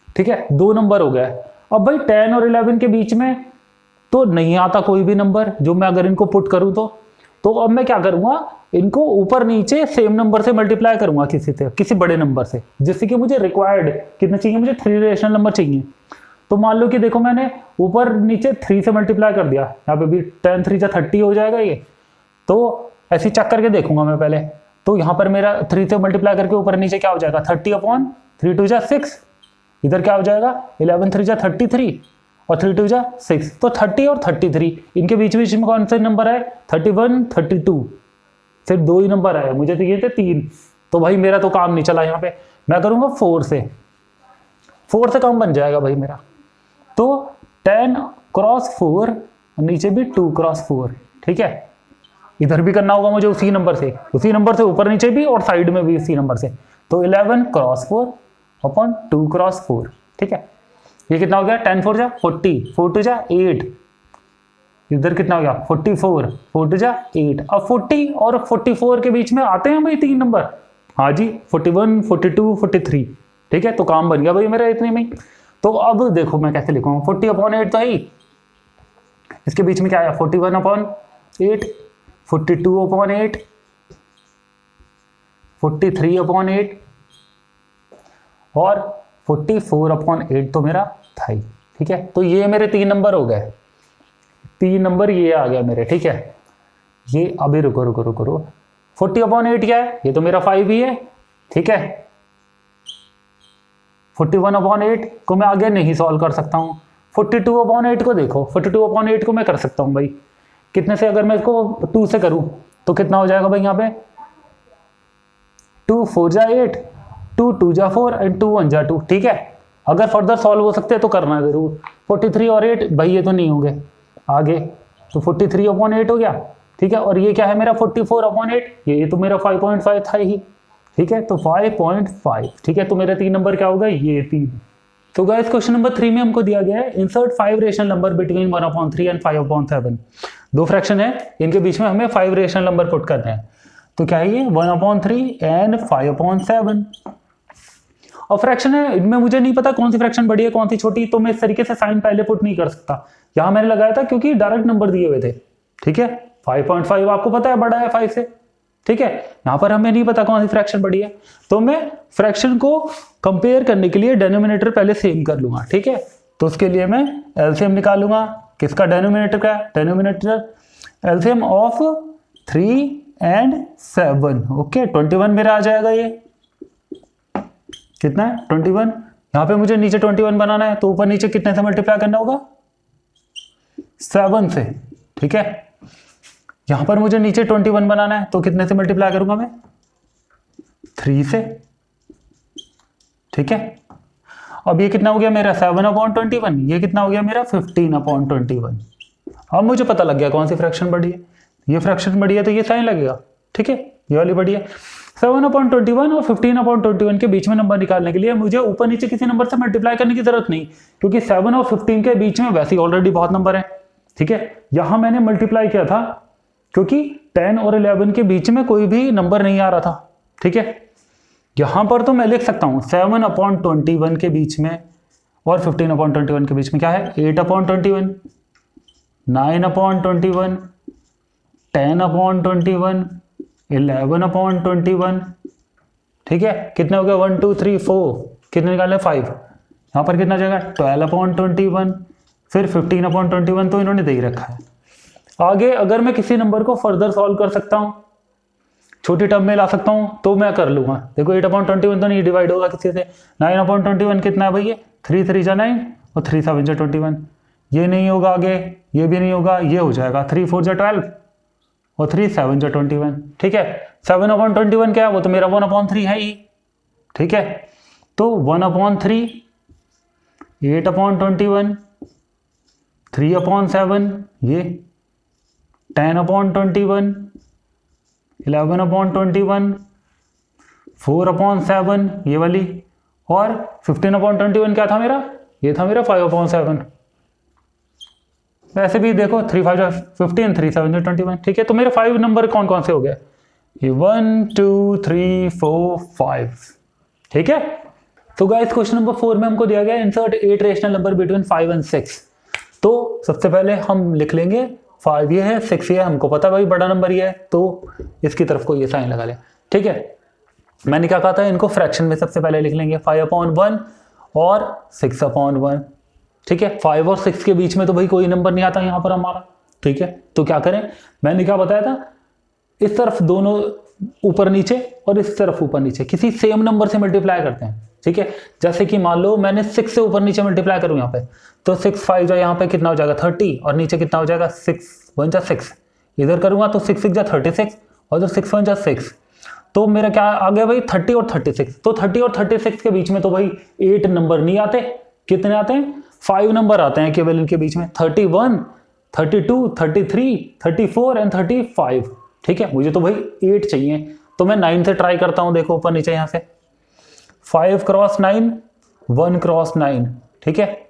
ठीक है, 2 नंबर हो गया। अब भाई 10 और 11 के बीच में तो नहीं आता कोई भी नंबर, जो मैं अगर इनको पुट करूं तो अब मैं क्या करूंगा, इनको ऊपर नीचे सेम नंबर से मल्टीप्लाई करूंगा किसी बड़े नंबर से, जिससे कि मुझे रिक्वायर्ड कितने चाहिए, मुझे 3 रेशनल नंबर चाहिए। तो मान लो कि देखो मैंने ऊपर नीचे 3 से मल्टीप्लाई कर दिया, यहाँ पे भी 10 3 जा 30 हो जाएगा ये। तो ऐसे चेक करके देखूंगा मैं पहले, तो यहाँ पर मेरा 3 से मल्टीप्लाई करके ऊपर नीचे क्या हो जाएगा 30/3 2 जा 6, इधर क्या हो जाएगा 11 3 जा 33 और 3 2 जा 6, तो 30 और 33 इनके बीच में कौन सा नंबर है 31 32, सिर्फ 2 ही नंबर आए, मुझे चाहिए थे 3। तो भाई मेरा तो काम नहीं चला, यहाँ पे मैं करूंगा 4 से काम बन जाएगा भाई मेरा। तो 10 क्रॉस 4 नीचे भी 2 क्रॉस 4, ठीक है। इधर भी करना होगा मुझे उसी नंबर से ऊपर नीचे भी और साइड में भी उसी नंबर से, तो 11 क्रॉस 4 अपॉन 2 क्रॉस 4, ठीक है। ये कितना हो गया 10 4 जा 40 4 2 जा 8, इधर कितना हो गया 44 4 2 जा 8। अब 40 और 44 के बीच में आते हैं भाई 3 नंबर, हाँ जी 41 42 43, ठीक है। तो काम बन गया भाई मेरा इतने में। तो अब देखो मैं कैसे लिखूंगा 40/8 तो है ही, इसके बीच में क्या आया 41/8 42/8 43/8 और 44/8 तो मेरा था ही, ठीक है। तो ये मेरे 3 नंबर हो गए, 3 नंबर ये आ गया मेरे, ठीक है। ये अभी रुको 40/8 क्या है, ये तो मेरा 5 ही है, ठीक है। 41/8 को मैं आगे नहीं सॉल्व कर सकता हूँ, 42/8 को देखो 42/8 को मैं कर सकता हूँ भाई, कितने से, अगर मैं इसको 2 से करूँ तो कितना हो जाएगा भाई यहाँ पे 2 4 जा 8 2 2 जा 4 एंड 2 1 जा 2, ठीक है। अगर फर्दर सॉल्व हो सकते हैं तो करना जरूर। 43 और 8 भाई ये तो नहीं होंगे आगे, तो 43/8 हो गया, ठीक है। और ये क्या है मेरा 44/8, ये तो मेरा 5.5 था ही, ठीक है। तो 5.5, ठीक है। तो मेरे 3 नंबर क्या होगा ये 3। तो गाइस क्वेश्चन नंबर 3 में हमको दिया गया है insert 5 rational number between 1/3 and 5/7। 2 fraction है, इनके बीच में हमें 5 रेशनल नंबर पुट करने हैं। तो क्या है ये 1/3 एंड 5/7। और फ्रैक्शन है, इनमें मुझे नहीं पता कौन सी फ्रैक्शन बड़ी है कौन सी छोटी, तो मैं इस तरीके से साइन पहले पुट नहीं कर सकता। यहां मैंने लगाया था क्योंकि डायरेक्ट नंबर दिए हुए थे, ठीक है। 5.5 आपको पता है बड़ा है 5 से, ठीक है। यहां पर हमें नहीं पता कौन सी फ्रैक्शन बड़ी है, तो मैं फ्रैक्शन को कंपेयर करने के लिए डेनोमिनेटर पहले सेम कर लूंगा, ठीक है। तो उसके लिए मैं एलसीएम निकालूंगा, किसका डेनोमिनेटर का, denominator LCM of 3 and 7, okay 21 मेरा आ जाएगा। ये कितना है 21, यहाँ पे मुझे नीचे 21 बनाना है, तो ऊपर नीचे कितने से मल्टीप्लाई करना होगा 7 से, ठीक है। यहां पर मुझे नीचे 21 बनाना है, तो कितने से मल्टीप्लाई करूंगा मैं 3 से, ठीक है। अब ये कितना हो गया मेरा 7/21, ये कितना हो गया मेरा 15/21। अब मुझे पता लग गया कौन सी फ्रैक्शन बड़ी है, ये फ्रैक्शन बड़ी है तो ये साइन लगेगा, ठीक है। ये वाली बड़ी है 7/21 और 15/21 के बीच में नंबर निकालने के लिए मुझे ऊपर नीचे किसी नंबर से मल्टीप्लाई करने की जरूरत नहीं, क्योंकि 7 और 15 के बीच में वैसे ही ऑलरेडी बहुत नंबर है, ठीक है। यहां मैंने मल्टीप्लाई किया था क्योंकि 10 और 11 के बीच में कोई भी नंबर नहीं आ रहा था, ठीक है। यहां पर तो मैं लिख सकता हूं 7/21 के बीच में और 15/21 के बीच में क्या है 8/21 9/21 10/21 11/21, ठीक है। कितने हो गया 1 2 3 4, कितने निकाले 5, यहाँ पर कितना जाएगा 12/21, फिर 15/21 तो इन्होंने दे ही रखा है। आगे अगर मैं किसी नंबर को फर्दर सॉल्व कर सकता हूँ, छोटी टर्म में ला सकता हूँ, तो मैं कर लूंगा। देखो 8/21 तो नहीं डिवाइड होगा किसी से, 9/21 कितना है भैया 3 3 जा 9 और 3 7 जा 21, ये नहीं होगा आगे, ये भी नहीं होगा, ये हो जाएगा 3 4 जा 12 और 3 7 जा 21, ठीक है। 7/21 क्या है, वो तो मेरा 1/3 है ही, ठीक है। तो 1/3 8/21 3/7 ये 10/21, 11/21, 4/7 ये वाली, और 15/21 क्या था मेरा, ये था मेरा 5/7। वैसे भी देखो 3 5 15, 3 7 21। ठीक है, तो मेरे 5 नंबर कौन कौन से हो गए, ये 1 2 3 4 5। ठीक है, तो गाइस क्वेश्चन नंबर 4 में हमको दिया गया insert 8 rational number between 5 and 6। तो सबसे पहले हम लिख लेंगे 5 ये है, 6 ये है, हमको पता भाई बड़ा नंबर ये है, तो इसकी तरफ को ये साइन लगा लें। ठीक है, मैंने क्या कहा था, इनको फ्रैक्शन में सबसे पहले लिख लेंगे 5/1 और 6/1। ठीक है, 5 और 6 के बीच में तो भाई कोई नंबर नहीं आता यहाँ पर हमारा। ठीक है, तो क्या करें, मैंने क्या बताया था, इस तरफ दोनों ऊपर नीचे और इस तरफ ऊपर नीचे किसी सेम नंबर से मल्टीप्लाई करते हैं। ठीक है, जैसे कि मान लो मैंने 6 से ऊपर नीचे मल्टीप्लाई करूं यहाँ पे, तो 6 5 जो यहाँ पे कितना हो जाएगा 30, और नीचे कितना हो जाएगा 6 1 जा 6। इधर करूंगा तो 6 6 जा 36, और जो 6 1 जा 6, तो मेरा क्या आ गया भाई 30 और 36। तो 30 और 36 के बीच में तो भाई 8 नंबर नहीं आते, कितने आते हैं, 5 नंबर आते हैं केवल इनके बीच में, 31 32 33 34 एंड 35। ठीक है, मुझे तो भाई 8 चाहिए, तो मैं 9 से ट्राई करता हूं, देखो ऊपर नीचे यहां से 5 × 9 1 × 9। ठीक है,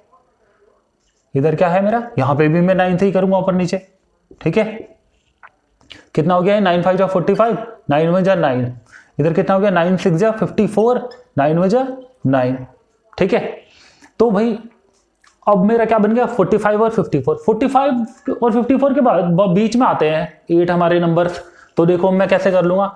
इधर क्या है मेरा, यहां पे भी मैं 9 से ही करूंगा ऊपर नीचे। ठीक है, कितना हो गया, 9 5 जा 45, 9 1 जा 9, इधर कितना हो गया 9 6 जा 54, 9 1 जा 9। ठीक है, तो भाई अब मेरा क्या बन गया 45 और 54। 45 और 54 के बाद बीच में आते हैं 8 हमारे नंबर्स। तो देखो मैं कैसे कर लूंगा,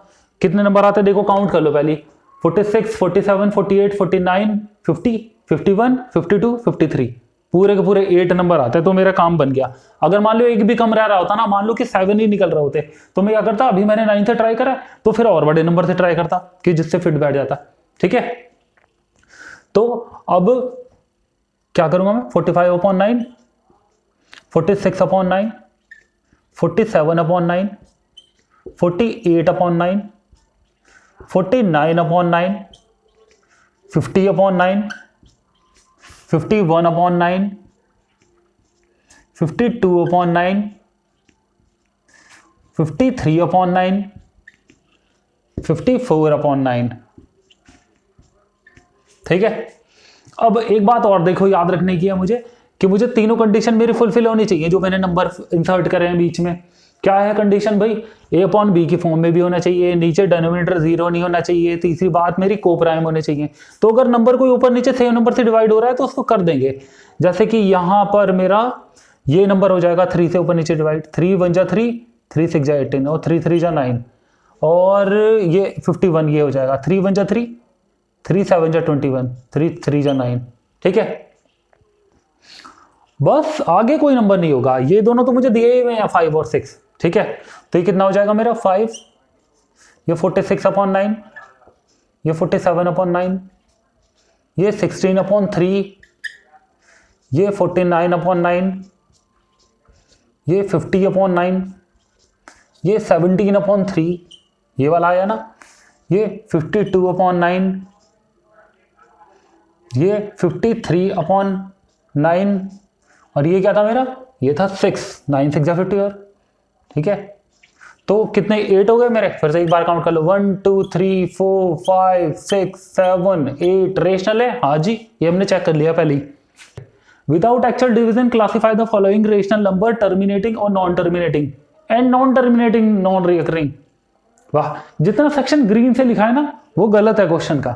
कितने नंबर आते हैं देखो, काउंट कर लो पहले, 46 47 48 49 50 51 52 53, पूरे के पूरे 8 नंबर आते हैं। तो मेरा काम बन गया। अगर मान लो एक भी कम रह रहा होता ना, मान लो कि 7 ही निकल रहे होते, तो मैं क्या करता, अभी मैंने 9 से ट्राई करा, तो फिर और बड़े नंबर से ट्राई करता कि जिससे फिट बैठ जाता। ठीक है, तो अब क्या करूंगा मैं, 45/9, 46/9, 47/9, 48/9, 49/9, 50/9, 51/9, 52/9, 53/9, 54/9। ठीक है, अब एक बात और देखो याद रखने की है मुझे, कि मुझे तीनों कंडीशन मेरी फुलफिल होनी चाहिए जो मैंने नंबर इंसर्ट करे हैं बीच में। क्या है कंडीशन भाई, a/b की फॉर्म में भी होना चाहिए, नीचे डिनोमिनेटर 0 नहीं होना चाहिए, तीसरी बात मेरी कोप्राइम होने चाहिए। तो अगर नंबर कोई ऊपर नीचे सेम नंबर से डिवाइड हो रहा है तो उसको कर देंगे। जैसे कि यहां पर मेरा ये नंबर हो जाएगा 3 से ऊपर नीचे डिवाइड, 3 1 जा 3, 3 6 जा 18, और 3 3 जा 9, और ये 51 ये हो जाएगा 3 1 जा 3, 3 7 जा 21, 3 3 जा 9। ठीक है, बस आगे कोई नंबर नहीं होगा। ये दोनों तो मुझे दिए हुए हैं 5 और 6। ठीक है, तो ये कितना हो जाएगा मेरा 5, ये 46/9, ये 47/9, ये 16/3, ये 49/9, ये 50/9, ये 17/3, ये वाला आया ना, ये 52/9, ये 53/9, और ये क्या था मेरा, ये था 6, 9 6 जा 50 और। ठीक है, तो कितने 8 हो गए मेरे, फिर से एक बार काउंट कर लो, 1 2 3 4 5 6 7 8 रेशनल है। हाँ जी, ये हमने चेक कर लिया पहले। Without actual division classify the following rational number terminating और non terminating and non terminating non recurring. वाह, जितना सेक्शन ग्रीन से लिखा है ना वो गलत है क्वेश्चन का,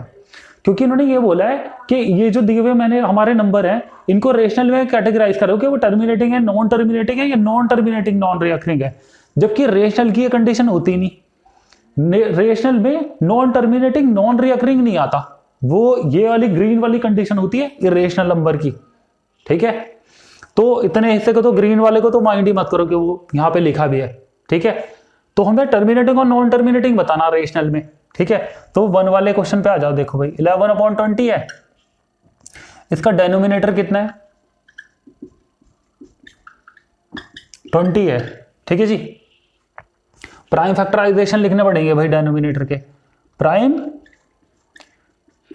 क्योंकि इन्होंने ये बोला है कि ये जो दिए हुए मैंने हमारे नंबर हैं इनको रेशनल में कैटेगराइज करो कि वो टर्मिनेटिंग है, नॉन टर्मिनेटिंग है, या नॉन टर्मिनेटिंग नॉन रिकरिंग है, जबकि रेशनल की ये कंडीशन होती नहीं। रेशनल में नॉन टर्मिनेटिंग नॉन रिकरिंग नहीं आता, वो ये वाली ग्रीन वाली कंडीशन होती है इरेशनल नंबर की। ठीक है, तो इतने हिस्से को तो ग्रीन वाले को तो माइंड ही मत करो कि वो यहाँ पे लिखा भी है। ठीक है, तो हमें टर्मिनेटिंग और नॉन टर्मिनेटिंग बताना रेशनल में। ठीक है, तो 1 वाले क्वेश्चन पे आ जाओ। देखो भाई 11/20 है, इसका डेनोमिनेटर कितना है 20 है। ठीक है जी, प्राइम फैक्टराइजेशन लिखने पड़ेंगे भाई डेनोमिनेटर के, प्राइम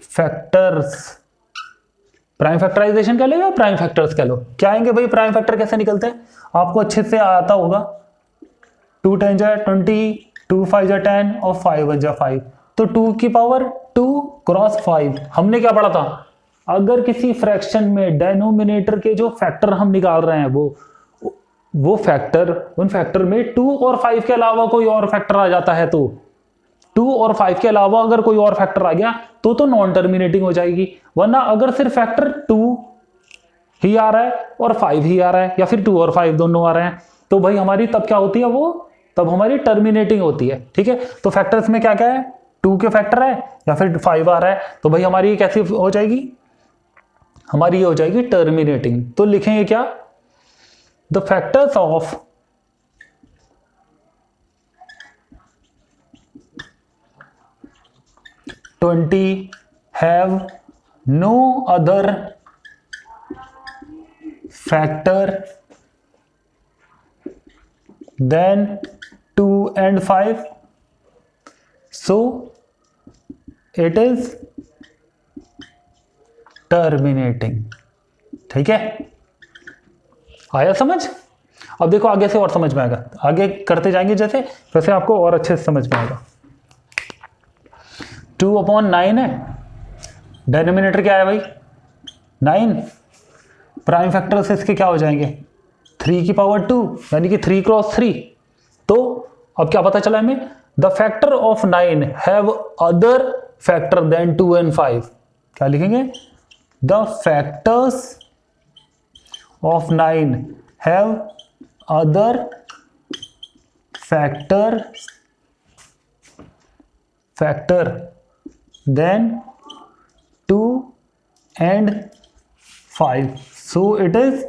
फैक्टर्स, प्राइम फैक्टराइजेशन कह लो या प्राइम फैक्टर्स कह लो, क्या आएंगे भाई प्राइम फैक्टर कैसे निकलते हैं आपको अच्छे से आता होगा। 2 10 जा 20, 2 5 जा 10 और 5 1 जा 5। तो 2 की पावर 2 क्रॉस 5। हमने क्या पढ़ा था, अगर किसी फ्रैक्शन में डेनोमिनेटर के जो फैक्टर हम निकाल रहे हैं वो फैक्टर, उन फैक्टर में 2 और 5 के अलावा कोई और फैक्टर आ जाता है, तो 2 और 5 के अलावा अगर कोई और फैक्टर आ गया तो नॉन टर्मिनेटिंग हो जाएगी। वरना अगर सिर्फ फैक्टर 2 ही आ रहा है और 5 ही आ रहा है, या फिर 2 और 5 दोनों आ रहे हैं, तो भाई हमारी तब क्या होती है, वो तब हमारी टर्मिनेटिंग होती है। ठीक है, तो फैक्टर्स में क्या क्या है, 2 के फैक्टर है या फिर 5 आ रहा है, तो भाई हमारी कैसी हो जाएगी, हमारी ये हो जाएगी टर्मिनेटिंग। तो लिखेंगे क्या, the factors of twenty have no other factor than 2 and 5, so it is terminating. ठीक है, आया समझ? अब देखो आगे से और समझ में आएगा, आगे करते जाएंगे जैसे वैसे आपको और अच्छे से समझ में आएगा। 2/9 है, डेनोमिनेटर क्या है भाई 9, प्राइम फैक्टर से इसके क्या हो जाएंगे 3 की पावर 2, यानी कि 3 क्रॉस 3। तो अब क्या पता चला हमें, the factor of 9 have other factor than 2 and 5। क्या लिखेंगे, the factors of 9 have other factor than 2 and 5, so it is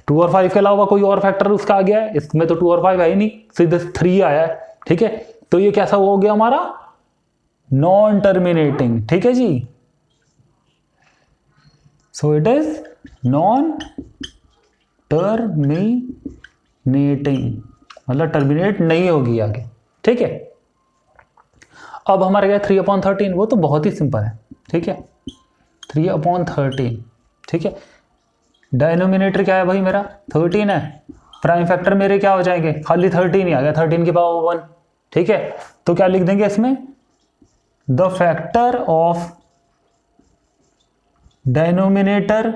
2 और 5 के अलावा कोई और फैक्टर उसका आ गया है, इसमें तो 2 और 5 है ही नहीं, सीधे 3 आया है। ठीक है, तो ये कैसा हो गया हमारा, नॉन टर्मिनेटिंग। ठीक है जी, so it is non terminating, मतलब टर्मिनेट नहीं होगी आगे। ठीक है, अब हमारा गया 3/13, वो तो बहुत ही सिंपल है। ठीक है, 3/13। ठीक है, डायनोमिनेटर क्या है भाई मेरा 13 है, प्राइम फैक्टर मेरे क्या हो जाएंगे, खाली 13 ही आ गया, 13 की पावर 1। ठीक है, तो क्या लिख देंगे इसमें, the factor of denominator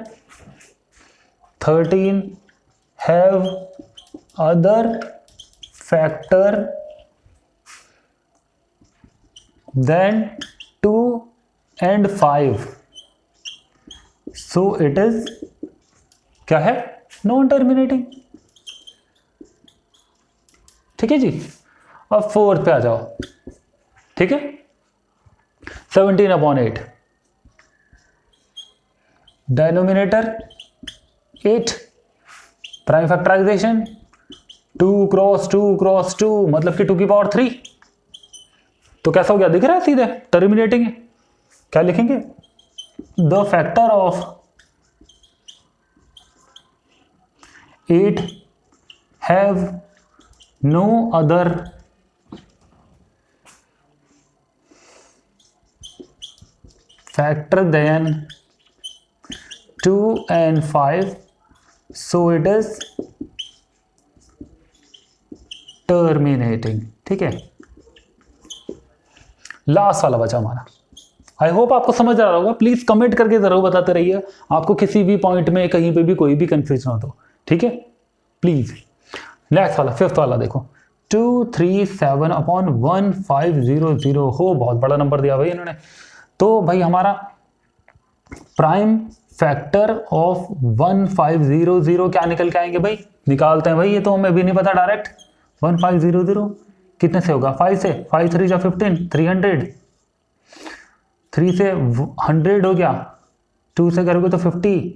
13 have other factor than 2 and 5, so it is क्या है, नॉन टर्मिनेटिंग। ठीक है जी, अब 4th पे आ जाओ। ठीक है, 17/8, denominator 8, prime factorization 2 cross 2 cross 2, मतलब कि 2 की पावर 3। तो कैसा हो गया, दिख रहा है सीधे टर्मिनेटिंग है। क्या लिखेंगे, the factor of 8 have no other factor than 2 and 5, so it is terminating। ठीक है, लास्ट वाला बचा हमारा। आई होप आपको समझ आ रहा होगा, प्लीज कमेंट करके जरूर बताते रहिए आपको किसी भी पॉइंट में कहीं पे भी कोई भी कंफ्यूजन हो तो। ठीक है, प्लीज। नेक्स्ट वाला 5th वाला देखो, 237/1500 हो, बहुत बड़ा नंबर दिया भाई इन्होंने। तो भाई हमारा प्राइम फैक्टर ऑफ 1500 क्या निकल के आएंगे भाई, निकालते हैं भाई, ये तो हमें भी नहीं पता डायरेक्ट। 1500 कितने से होगा, 5 से, 5 3 जा 15, 300, 3 से 100 हो गया, 2 से करोगे तो 50,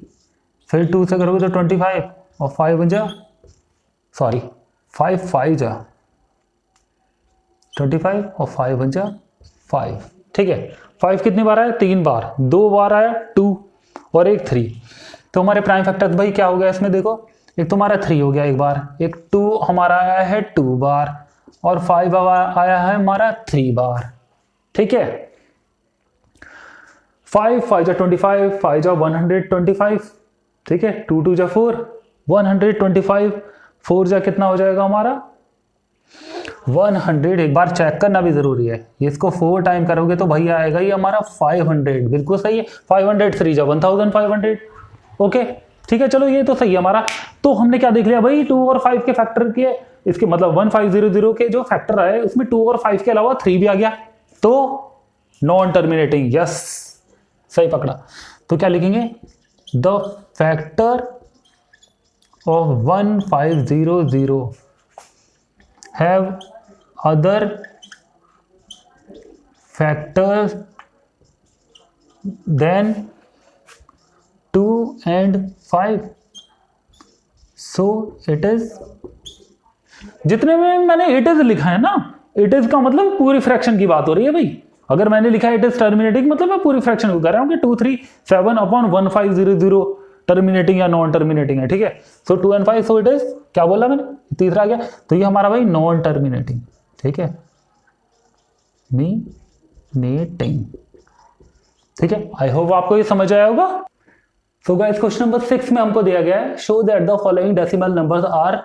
फिर 2 से करोगे तो 25 और 5 जा 5 जा 25 और 5 जा 5। ठीक है, 5 कितनी बार आया, 3 बार, 2 बार आया 2 और एक 3। तो हमारे प्राइम फैक्टर भाई क्या हो गया इसमें, देखो एक तो हमारा 3 हो गया एक बार, एक 2 हमारा आया है 2 बार, और 5 आया है हमारा 3 बार। ठीक है, 5 5 जा 25, 5 जा 125। ठीक है, 2 2 जा 4, 125 4 जा कितना हो जाएगा हमारा 100। एक बार चेक करना भी जरूरी है, इसको 4 टाइम करोगे तो भैया आएगा ये हमारा 500। बिल्कुल सही है, 500 3 जा 1500। ओके ठीक है, चलो ये तो सही है हमारा। तो हमने क्या देख लिया भाई, 2 और 5 के फैक्टर के, इसके मतलब 1500 के जो फैक्टर आए उसमें 2 और 5 के अलावा 3 भी आ गया, तो नॉन टर्मिनेटिंग। यस सही पकड़ा। तो क्या लिखेंगे, the factor of 1500 have other factors than 2 and 5, so it is। जितने में मैंने इट इज लिखा है ना, इट इज का मतलब पूरी फ्रैक्शन की बात हो रही है भाई। अगर मैंने लिखा है इट इज टर्मिनेटिंग, मतलब मैं पूरी फ्रैक्शन को कह रहा हूं कि 237/1500 टर्मिनेटिंग या नॉन टर्मिनेटिंग है। ठीक है, सो 2 and 5, सो इट इज, क्या बोला मैंने, तीसरा आ गया, तो ये हमारा भाई नॉन टर्मिनेटिंग। ठीक है, मीनेटिंग। ठीक है, आई होप आपको ये समझ आया होगा। सो गाइस क्वेश्चन नंबर 6 में हमको दिया गया है, show that the following decimal numbers are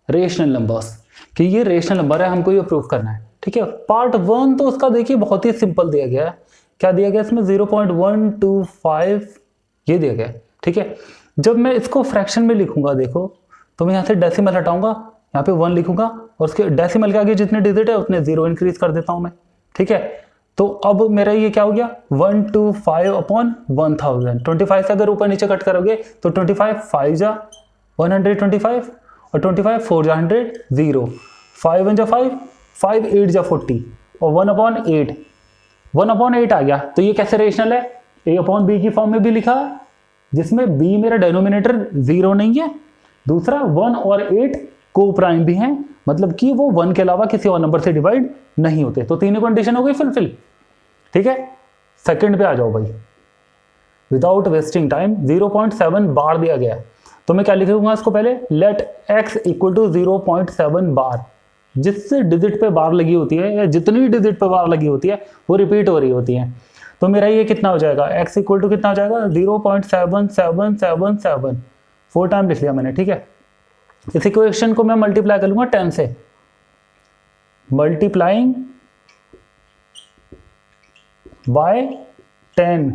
rational numbers, कि ये रेशनल नंबर है, हमको ये प्रूव करना है। ठीक है, पार्ट 1 तो उसका देखिए बहुत ही सिंपल दिया गया है। क्या दिया गया इसमें, 0.125 ये दिया गया है। ठीक है, जब मैं इसको फ्रैक्शन में लिखूंगा, देखो तो मैं यहाँ से डेसिमल हटाऊंगा, यहाँ पे 1 लिखूंगा और उसके डेसिमल के आगे जितने डिजिट है उतने 0 इंक्रीज कर देता हूं मैं। ठीक है, तो अब मेरा ये क्या हो गया, 125/1000। 25 से अगर ऊपर नीचे कट करोगे तो 25 5 जा 125 और 25 4 जा 100, 0 5 1 जा 5 5 8 जा 40 और 1/8 1/8 आ गया। तो ये कैसे रेशनल है, a/b की फॉर्म में भी लिखा है, जिसमें b मेरा डेनोमिनेटर 0 नहीं है, दूसरा 1 और 8 को प्राइम भी हैं, मतलब कि वो 1 के अलावा किसी और नंबर से डिवाइड नहीं होते। तो तीनों कंडीशन हो गई फुलफिल। ठीक है, सेकंड पे आ जाओ भाई, विदाउट वेस्टिंग टाइम 0.7 बार दिया गया है, तो मैं क्या लिखूंगा इसको पहले, लेट x इक्वल टू 0.7 बार। जिससे डिजिट पे बार लगी होती है या जितनी डिजिट पे बार लगी होती है वो रिपीट हो रही होती है। तो मेरा ये कितना हो जाएगा, x इक्वल टू कितना हो जाएगा 0.7777, 4 टाइम लिख लिया मैंने। ठीक है, इस इक्वेशन को मैं मल्टीप्लाई कर लूंगा 10 से, मल्टीप्लाइंग बाय 10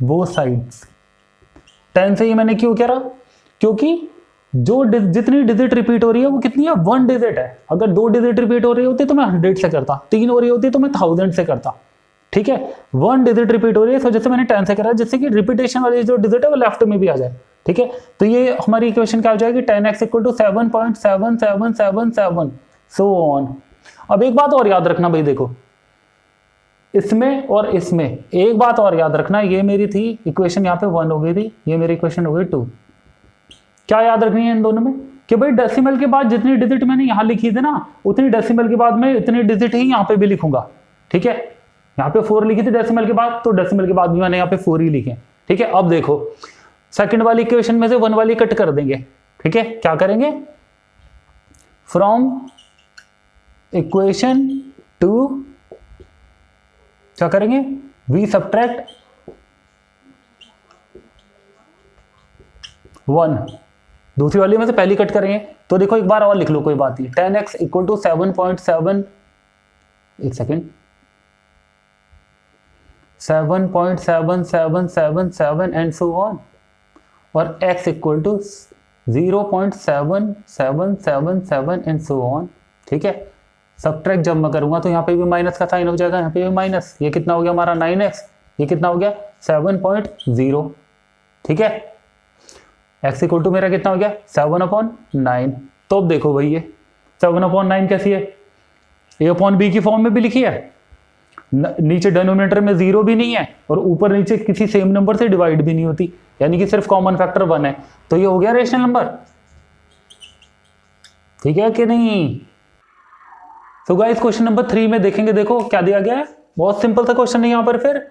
बोथ साइड्स। 10 से ये मैंने क्यों कह रहा, क्योंकि जो जितनी डिजिट रिपीट हो रही है वो कितनी है, 1 डिजिट है। अगर 2 डिजिट रिपीट हो रही होती तो मैं 100 से करता, 3 हो रही होती तो मैं 1000 से करता। ठीक है, 1 डिजिट रिपीट हो रही है, इस वजह से मैंने 10 से करा, जिससे कि रिपीटेशन वाली जो डिजिट है वो लेफ्ट में भी आ जाए। ठीक है, तो ये हमारी इक्वेशन क्या हो जाएगी, 10x equal to 7.7777 so on. अब एक बात और याद रखना भाई, देखो इसमें और इसमें एक बात और याद रखना, ये मेरी थी इक्वेशन, यहाँ पे 1 हो गई थी, ये मेरी इक्वेशन हो गई 2। क्या याद रखनी है इन दोनों में, कि भाई डेसिमल के बाद जितनी डिजिट मैंने यहाँ लिखी थी ना, उतनी डेसिमल के बाद मैं इतनी डिजिट ही यहाँ पे भी लिखूंगा। ठीक है, यहाँ पे 4 लिखी थी डेसिमल के बाद, तो डेसिमल के बाद भी मैंने यहाँ पे 4 ही लिखे। ठीक है, अब देखो सेकंड वाली इक्वेशन में से 1 वाली कट कर देंगे। ठीक है, क्या करेंगे, फ्रॉम इक्वेशन 2 क्या करेंगे, वी सबट्रैक्ट 1, दूसरी वाली में से पहली कट करेंगे। तो देखो एक बार और लिख लो, कोई बात नहीं, 10x इक्वल टू 7.7, एक सेकेंड, 7.7777 एंड सो ऑन, और x equal to 0.7777 and so on. ठीक है, सबट्रैक्ट जब मैं करूंगा तो यहाँ पे भी माइनस का साइन हो जाएगा, यहाँ पे भी माइनस, ये कितना हो गया हमारा 9x, ये कितना हो गया 7.0। ठीक है, x इक्वल टू मेरा कितना हो गया 7/9। तो अब देखो भाई ये 7/9 कैसी है, a/b की फॉर्म में भी लिखी है, नीचे डिनोमिनेटर में 0 भी नहीं है और ऊपर नीचे किसी सेम नंबर से डिवाइड भी नहीं होती, यानी कि सिर्फ कॉमन फैक्टर 1 है, तो ये हो गया रेशनल नंबर। ठीक है कि नहीं। तो गाइस क्वेश्चन नंबर 3 में देखेंगे, देखो क्या दिया गया है, बहुत सिंपल सा क्वेश्चन है। यहाँ पर फिर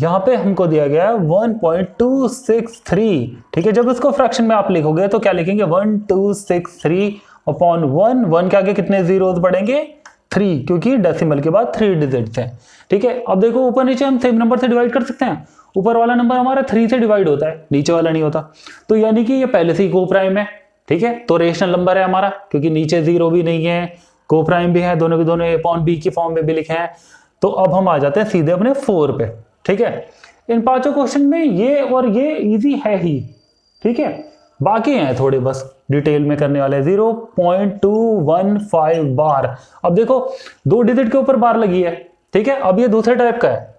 यहाँ पे हमको दिया गया है 1.263। ठीक है, जब इसको फ्रैक्शन में आप लिखोगे तो क्या लिखेंगे, 1263/1, 1 के आगे कितने जीरोस बढ़ेंगे, 3, क्योंकि डेसिमल के बाद 3 डिजिट्स हैं। ठीक है, अब देखो ऊपर नीचे हम सेम नंबर से डिवाइड कर सकते हैं। ऊपर वाला नंबर हमारा 3 से डिवाइड होता है, नीचे वाला नहीं होता, तो यानी कि ये पहले से ही को प्राइम है। ठीक है, तो रेशनल नंबर है हमारा, क्योंकि नीचे 0 भी नहीं है, को प्राइम भी है, दोनों के दोनों A/B की फॉर्म में भी लिखे हैं। तो अब हम आ जाते हैं सीधे अपने 4 पे। ठीक है, इन पांचों क्वेश्चन में ये और ये इजी है ही। ठीक है, बाकी हैं थोड़े बस डिटेल में करने वाले। 0.215 बार। अब देखो 2 डिजिट के ऊपर बार लगी है। ठीक है, अब ये दूसरे टाइप का है।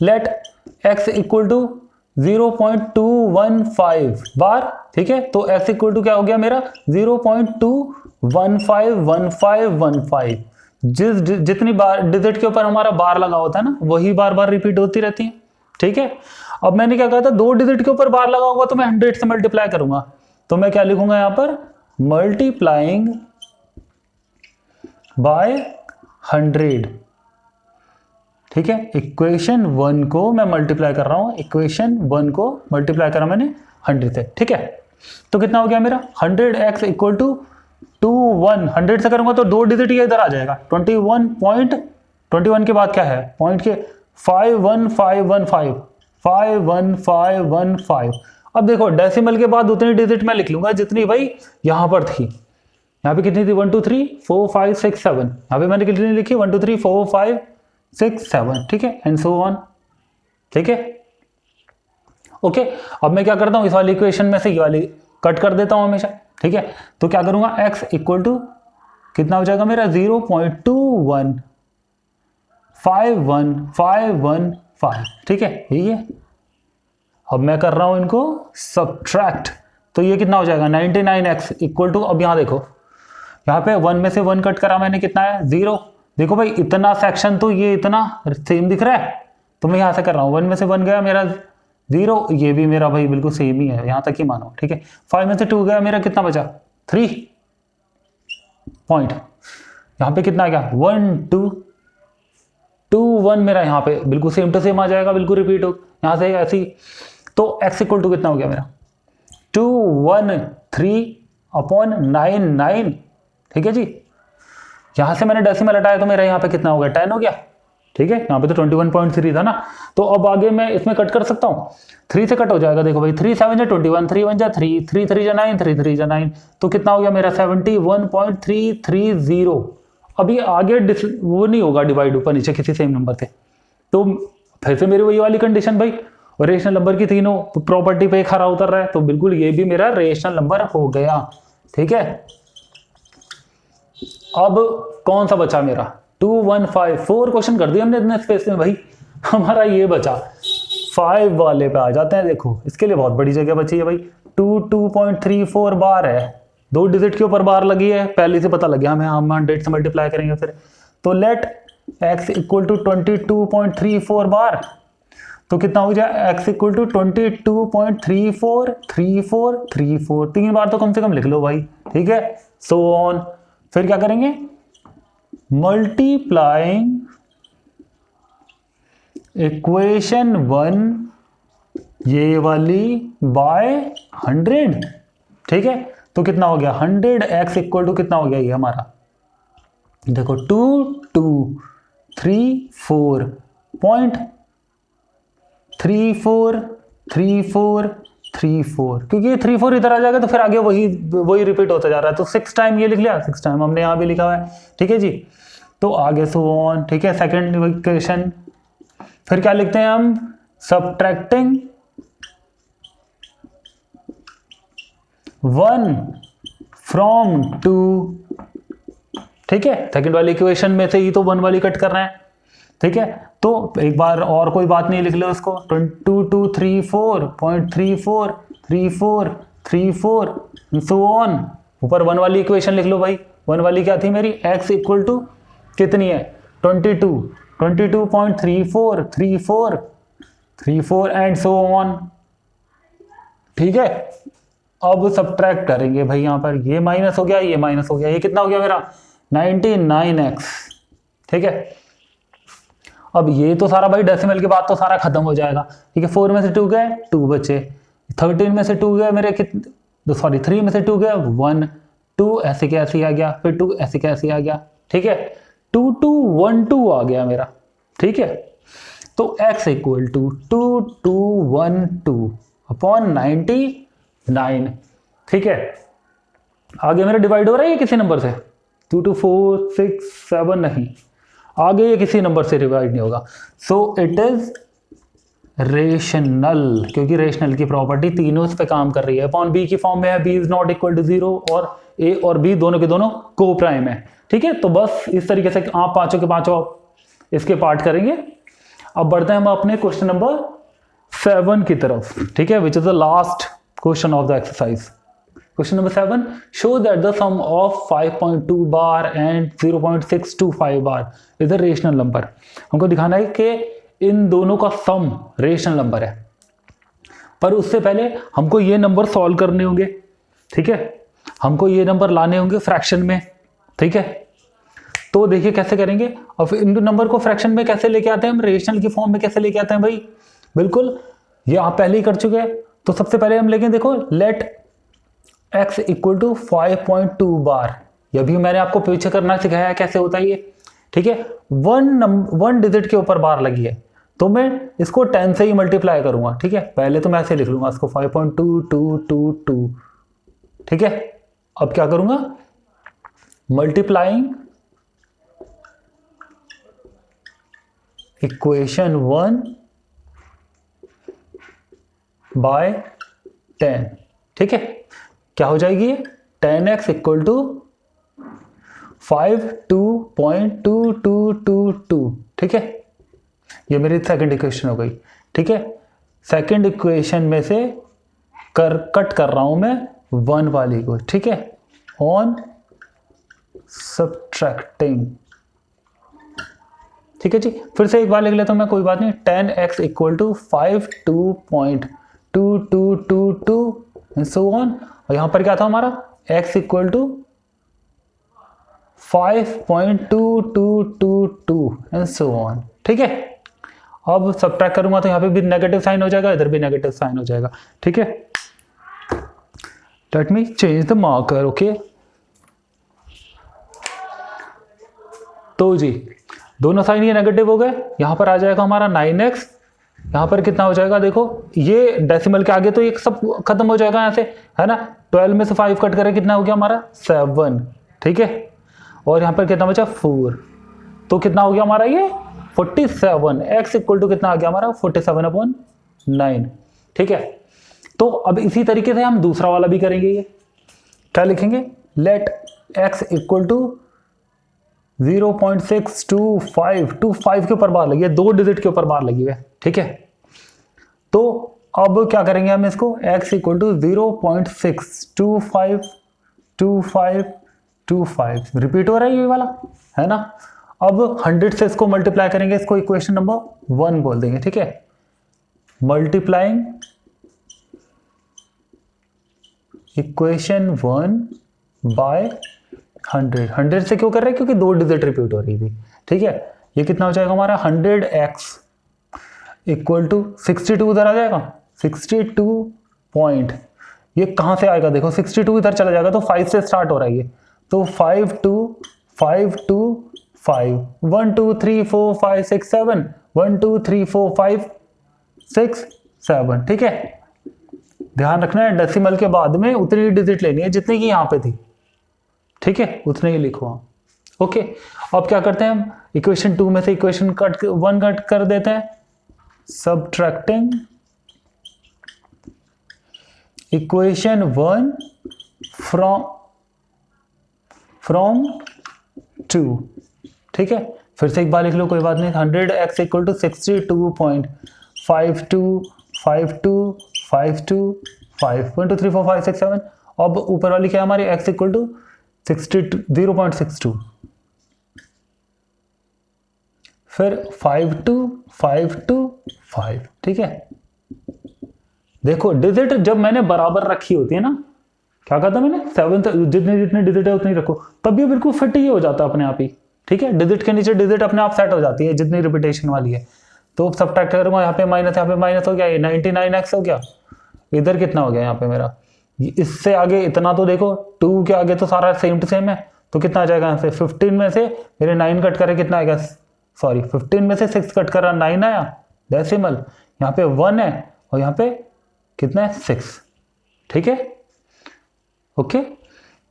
लेट x इक्वल टू 0.215 बार। ठीक है, तो x इक्वल टू क्या हो गया मेरा 0.2151515। जितनी बार डिजिट के ऊपर हमारा बार लगा होता है ना, वही बार बार रिपीट होती रहती है। ठीक है, अब मैंने क्या कहा था, 2 डिजिट के ऊपर बार लगा होगा तो मैं 100 से मल्टीप्लाई करूंगा, तो मैं क्या लिखूंगा यहां पर, मल्टीप्लाइंग बाय 100। ठीक है, इक्वेशन 1 को मैं मल्टीप्लाई कर रहा हूं, इक्वेशन 1 को मल्टीप्लाई करा मैंने 100 से। ठीक है, तो कितना हो गया मेरा 100x इक्वल टू 21। 100 से करूंगा तो 2 डिजिट ये इधर आ जाएगा, 21 के बाद क्या है, पॉइंट के 51515 51515। अब देखो डेसिमल के बाद उतनी डिजिट मैं लिख लूंगा जितनी भाई यहां पर थी। यहाँ पे कितनी थी, 1 2 3 4 5 6 7। यहाँ पे मैंने कितनी लिखी, 1 2 3 4 5 6 7। ठीक है, एंड सो ऑन। ठीक है, ओके। अब मैं क्या करता हूँ, इस वाली इक्वेशन में से ये वाली कट कर देता हूँ हमेशा। ठीक है, तो क्या करूंगा, x इक्वल टू कितना हो जाएगा मेरा 0.2151515। ठीक है, यही है। अब मैं कर रहा हूं इनको सब्ट्रैक्ट, तो ये कितना हो जाएगा 99x इक्वल टू, अब यहां देखो, यहाँ पे 1 में से 1 कट करा मैंने, कितना है 0। देखो भाई इतना सेक्शन तो ये इतना सेम दिख रहा है, तो मैं यहां से कर रहा हूं, 1 में से 1 गया मेरा 0, ये भी मेरा भाई बिल्कुल सेम ही है, यहां तक ही मानो। ठीक है, 5 में से 2 गया, मेरा कितना बचा 3 पॉइंट। यहाँ पे कितना गया 1 2 2 1, मेरा यहाँ पे बिल्कुल सेम टू सेम आ जाएगा, बिल्कुल रिपीट हो यहाँ से ऐसी। तो x इक्वल टू कितना हो गया मेरा 213/99। ठीक है जी, यहां से मैंने डेसिमल हटाया तो मेरा यहाँ पे कितना हो गया 10 हो गया। ठीक है, यहाँ पे तो 21.3 था ना, तो अब आगे मैं इसमें कट कर सकता हूँ, 3 से कट हो जाएगा। देखो भाई 3 7 21, 3 1 3, 3 3 9, 3 3 9, तो कितना हो गया मेरा 71.330। अभी आगे वो नहीं होगा डिवाइड ऊपर नीचे किसी सेम नंबर से, तो फिर से मेरी वही वाली कंडीशन भाई, रेशनल नंबर की तीनों प्रॉपर्टी पे खरा उतर रहा है, तो बिल्कुल ये भी मेरा रेशनल नंबर हो गया। ठीक है, अब कौन सा बचा मेरा 2154 क्वेश्चन कर दिया हमने इतने स्पेस में भाई। हमारा ये बचा 5 वाले पे आ जाते हैं। देखो इसके लिए बहुत बड़ी जगह बची है भाई, 2.34 बार है, 2 डिजिट के ऊपर बार लगी है, पहले से पता लग गया हमें, हम 100 से मल्टीप्लाई करेंगे फिर। तो लेट x इक्वल टू 22.34 बार, तो कितना हो जाए x इक्वल टू 22.343434, 3 बार तो कम से कम लिख लो भाई। ठीक है, सो ऑन। फिर क्या करेंगे, मल्टीप्लाइंग इक्वेशन 1 ये वाली बाय 100। ठीक है, तो कितना हो गया 100x इक्वल टू कितना हो गया ये हमारा, देखो 2234.343434, क्योंकि ये 34 इधर आ जाएगा तो फिर आगे वही रिपीट होता जा रहा है। तो 6 टाइम ये लिख लिया, 6 टाइम हमने यहाँ भी लिखा हुआ है। ठीक है जी, तो आगे सो ऑन। ठीक है, सेकंड इक्वेशन फिर क्या लिखते हैं हम, सब्ट्रैक्टिंग 1 फ्रॉम 2। ठीक है, सेकंड वाली इक्वेशन में से ही तो 1 वाली कट कर रहे हैं। ठीक है, तो एक बार और कोई बात नहीं, लिख लो इसको 2234.343434 सो ऑन। ऊपर 1 वाली इक्वेशन लिख लो भाई, 1 वाली क्या थी मेरी, x इक्वल टू कितनी है 22.343434 एंड सो ऑन। ठीक है, अब सब्ट्रैक्ट करेंगे भाई, यहां पर ये माइनस हो गया, ये माइनस हो गया, ये कितना हो गया मेरा 99x। ठीक है, अब ये तो सारा भाई डेसिमल के बाद तो सारा खत्म हो जाएगा। ठीक है, 4 में से 2 गए, 2 बचे, 13 में से 2 गए मेरे कितने, सॉरी 3 में से 2 गए 1, 2 ऐसे के ऐसे आ गया, फिर 2 ऐसे के ऐसे आ गया। ठीक है, 2212 आ गया मेरा, ठीक है। तो x इक्वल टू 2212 अपॉन 99, ठीक है। आगे मेरा डिवाइड हो रहा है ये किसी नंबर से, 2 2 4 6 7 नहीं, आगे ये किसी नंबर से डिवाइड नहीं होगा। सो इट इज रेशनल, क्योंकि रेशनल की प्रॉपर्टी तीनों इस पे काम कर रही है। अपॉन बी की फॉर्म में है B is not equal to 0 और ए और बी दोनों के दोनों को प्राइम है, ठीक है। तो बस इस तरीके से आप पांचों के पांचों इसके पार्ट करेंगे। अब बढ़ते हैं हम अपने क्वेश्चन नंबर 7 की तरफ, ठीक है, which is the last question of the exercise. Question number 7, show that the sum of 5.2 bar and 0.625 bar is a rational number. हमको दिखाना है कि इन दोनों का सम रेशनल नंबर है, पर उससे पहले हमको ये नंबर सॉल्व करने होंगे, ठीक है। हमको ये नंबर लाने होंगे फ्रैक्शन में, ठीक है। तो देखिए कैसे करेंगे। अब इन नंबर को फ्रैक्शन में कैसे लेके आते हैं हम, रेशनल की फॉर्म में कैसे लेके आते हैं भाई, बिल्कुल ये आप पहले ही कर चुके हैं। तो सबसे पहले हम लेंगे, देखो, लेट x इक्वल टू 5.2 बार। यह भी मैंने आपको पीछे करना सिखाया है कैसे होता है ये, ठीक है। वन डिजिट के ऊपर बार लगी है, तो मैं इसको 10 से ही मल्टीप्लाई करूंगा, ठीक है। पहले तो मैं ऐसे लिख लूंगा इसको 5.2222, ठीक है। अब क्या करूंगा, मल्टीप्लाइंग इक्वेशन 1 बाय 10, ठीक है। क्या हो जाएगी ये 10x इक्वल टू 52.2222, ठीक है। ये मेरी सेकंड इक्वेशन हो गई, ठीक है। सेकंड इक्वेशन में से कट कर रहा हूं मैं 1 वाली को, ठीक है, ऑन सब्ट्रैक्टिंग, ठीक है जी। फिर से एक बार लिख लेता हूं मैं, कोई बात नहीं। 10x equal to 52.2222 and so on. और यहां पर क्या था हमारा, x equal to 5.2222 and so on, ठीक है। अब सब्ट्रैक्ट करूंगा तो यहाँ पे भी नेगेटिव साइन हो जाएगा, इधर भी नेगेटिव साइन हो जाएगा, ठीक है। Let me change the marker, okay. तो जी दोनों साइन ये नेगेटिव हो गए, यहां पर आ जाएगा हमारा 9x, यहां पर कितना हो जाएगा, देखो ये डेसिमल के आगे तो ये सब खत्म हो जाएगा यहाँ से, है ना। 12 में से 5 कट करें, कितना हो गया हमारा 7, ठीक है। और यहाँ पर कितना बचा 4, तो कितना हो गया हमारा ये 47। x इक्वल टू कितना आ गया हमारा 47/9, ठीक है। तो अब इसी तरीके से हम दूसरा वाला भी करेंगे। ये क्या लिखेंगे, लेट x इक्वल टू 0.625 के ऊपर बार लगी है, 2 डिजिट के ऊपर बार लगी हुई है, ठीक है। तो अब क्या करेंगे हम इसको, x इक्वल टू 0.62525 रिपीट हो रहा है ये वाला, है ना। अब 100 से इसको मल्टीप्लाई करेंगे, इसको इक्वेशन नंबर 1 बोल देंगे, ठीक है। मल्टीप्लाइंग इक्वेशन 1 बाय 100 से क्यों कर रहे हैं, क्योंकि 2 डिजिट रिपीट हो रही थी, ठीक है। ये कितना हो जाएगा हमारा 100x इक्वल टू 62, उधर आ जाएगा 62 पॉइंट, ये कहां से आएगा, देखो 62 इधर चला जाएगा, तो 5 से स्टार्ट हो रहा है ये, तो 5 2 5 2 5 1 2 3 4 5 6 7 1 2 3 4 5 6 7, ठीक है। ध्यान रखना है डेसिमल के बाद में उतनी डिजिट लेनी है जितनी की यहाँ पे थी, ठीक है, उतने ही लिखो आप, ओके। अब क्या करते हैं हम, इक्वेशन 2 में से इक्वेशन 1 कट कर देते हैं, सब्ट्रैक्टिंग इक्वेशन 1 फ्रॉम 2, ठीक है। फिर से एक बार लिख लो, कोई बात नहीं। 100x equal to 62.525252 1 2 3 4 5 6 7। अब ऊपर वाली क्या हमारी x इक्वल टू 0.62, फिर 52525, ठीक है। देखो डिजिट जब मैंने बराबर रखी होती है ना, क्या कहता मैंने 7 जितने डिजिट है उतनी रखो, तब ये बिल्कुल फिट ही हो जाता है अपने आप ही, ठीक है। डिजिट के नीचे डिजिट अपने आप सेट हो जाती है जितनी रिपीटेशन वाली है। तो सब्ट्रैक्ट करूंगा, यहाँ पे माइनस, यहाँ पे माइनस हो गया, ये 99x हो गया, इधर कितना हो गया यहाँ पे मेरा, इससे आगे इतना, तो देखो 2 के आगे तो सारा सेम टू सेम है, तो कितना आ जाएगा यहाँ से 15 में से मेरे 9 कट करे कितना आएगा, सॉरी 15 में से 6 कट करा 9 आया डेसिमल, यहाँ पे 1 है और यहाँ पे कितना है 6। ठीक है ओके,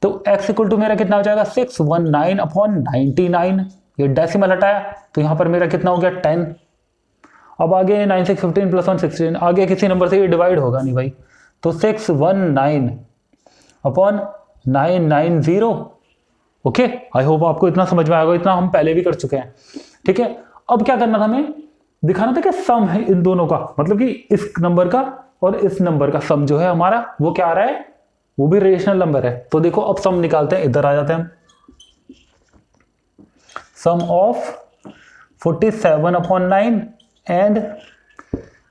तो x इक्वल टू मेरा कितना हो जाएगा 619/99। ये डेसिमल हटाया तो यहाँ पर मेरा कितना हो गया 10। अब आगे 9 6 15 प्लस 1 16, आगे किसी नंबर से ये डिवाइड होगा नहीं भाई, तो 619/990। ओके, आई होप आपको इतना समझ में आएगा, इतना हम पहले भी कर चुके हैं। ठीक है, अब क्या करना था, हमें दिखाना था कि सम है इन दोनों का, मतलब कि इस नंबर का और इस नंबर का सम जो है हमारा वो क्या आ रहा है, वो भी रेशनल नंबर है। तो देखो अब सम निकालते हैं, इधर आ जाते हैं हम। सम ऑफ 47/9 एंड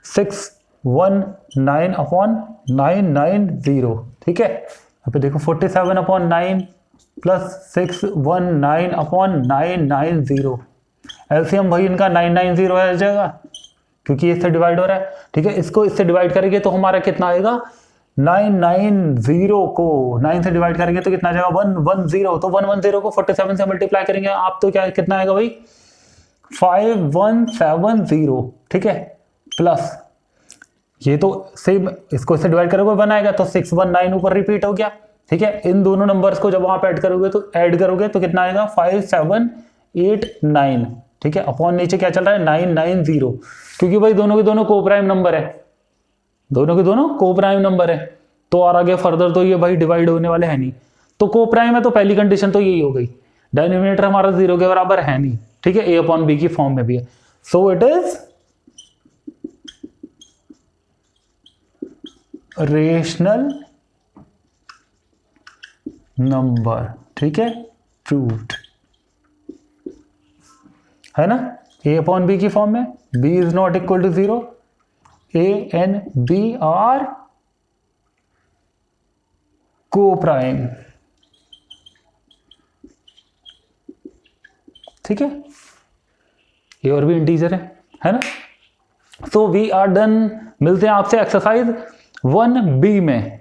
619/990। ठीक है, यहाँ पे देखो 47/9 प्लस 619/990। एलसीएम भाई इनका 990 आ जाएगा क्योंकि इससे डिवाइड हो रहा है। ठीक है, इसको इससे डिवाइड करेंगे तो हमारा कितना आएगा, 990 को 9 से डिवाइड करेंगे तो कितना आ जाएगा 110। तो 110 को 47 से मल्टीप्लाई करेंगे आप तो क्या कितना आएगा भाई 5170। ठीक है, प्लस ये तो सेम, इसको इससे डिवाइड करोगे 1 आएगा तो 619 ऊपर रिपीट हो गया। ठीक है, इन दोनों नंबर्स को जब आप ऐड करोगे तो कितना आएगा 5789। ठीक है, अपॉन नीचे क्या चल रहा है 990, क्योंकि भाई दोनों के दोनों को प्राइम नंबर है, दोनों के दोनों को प्राइम नंबर है। तो और आगे फर्दर तो ये भाई डिवाइड होने वाले हैं नहीं, तो को प्राइम है तो पहली कंडीशन तो यही हो गई, डिनोमिनेटर हमारा 0 के बराबर है नहीं। ठीक है, a/b की फॉर्म में भी है, सो इट इज रेशनल नंबर। ठीक है, प्रूव्ड है ना, a/b की फॉर्म में, b is not equal to 0, a and b are coprime. ठीक है, ये और भी इंटीजर है ना। सो वी आर डन, मिलते हैं आपसे एक्सरसाइज 1b में।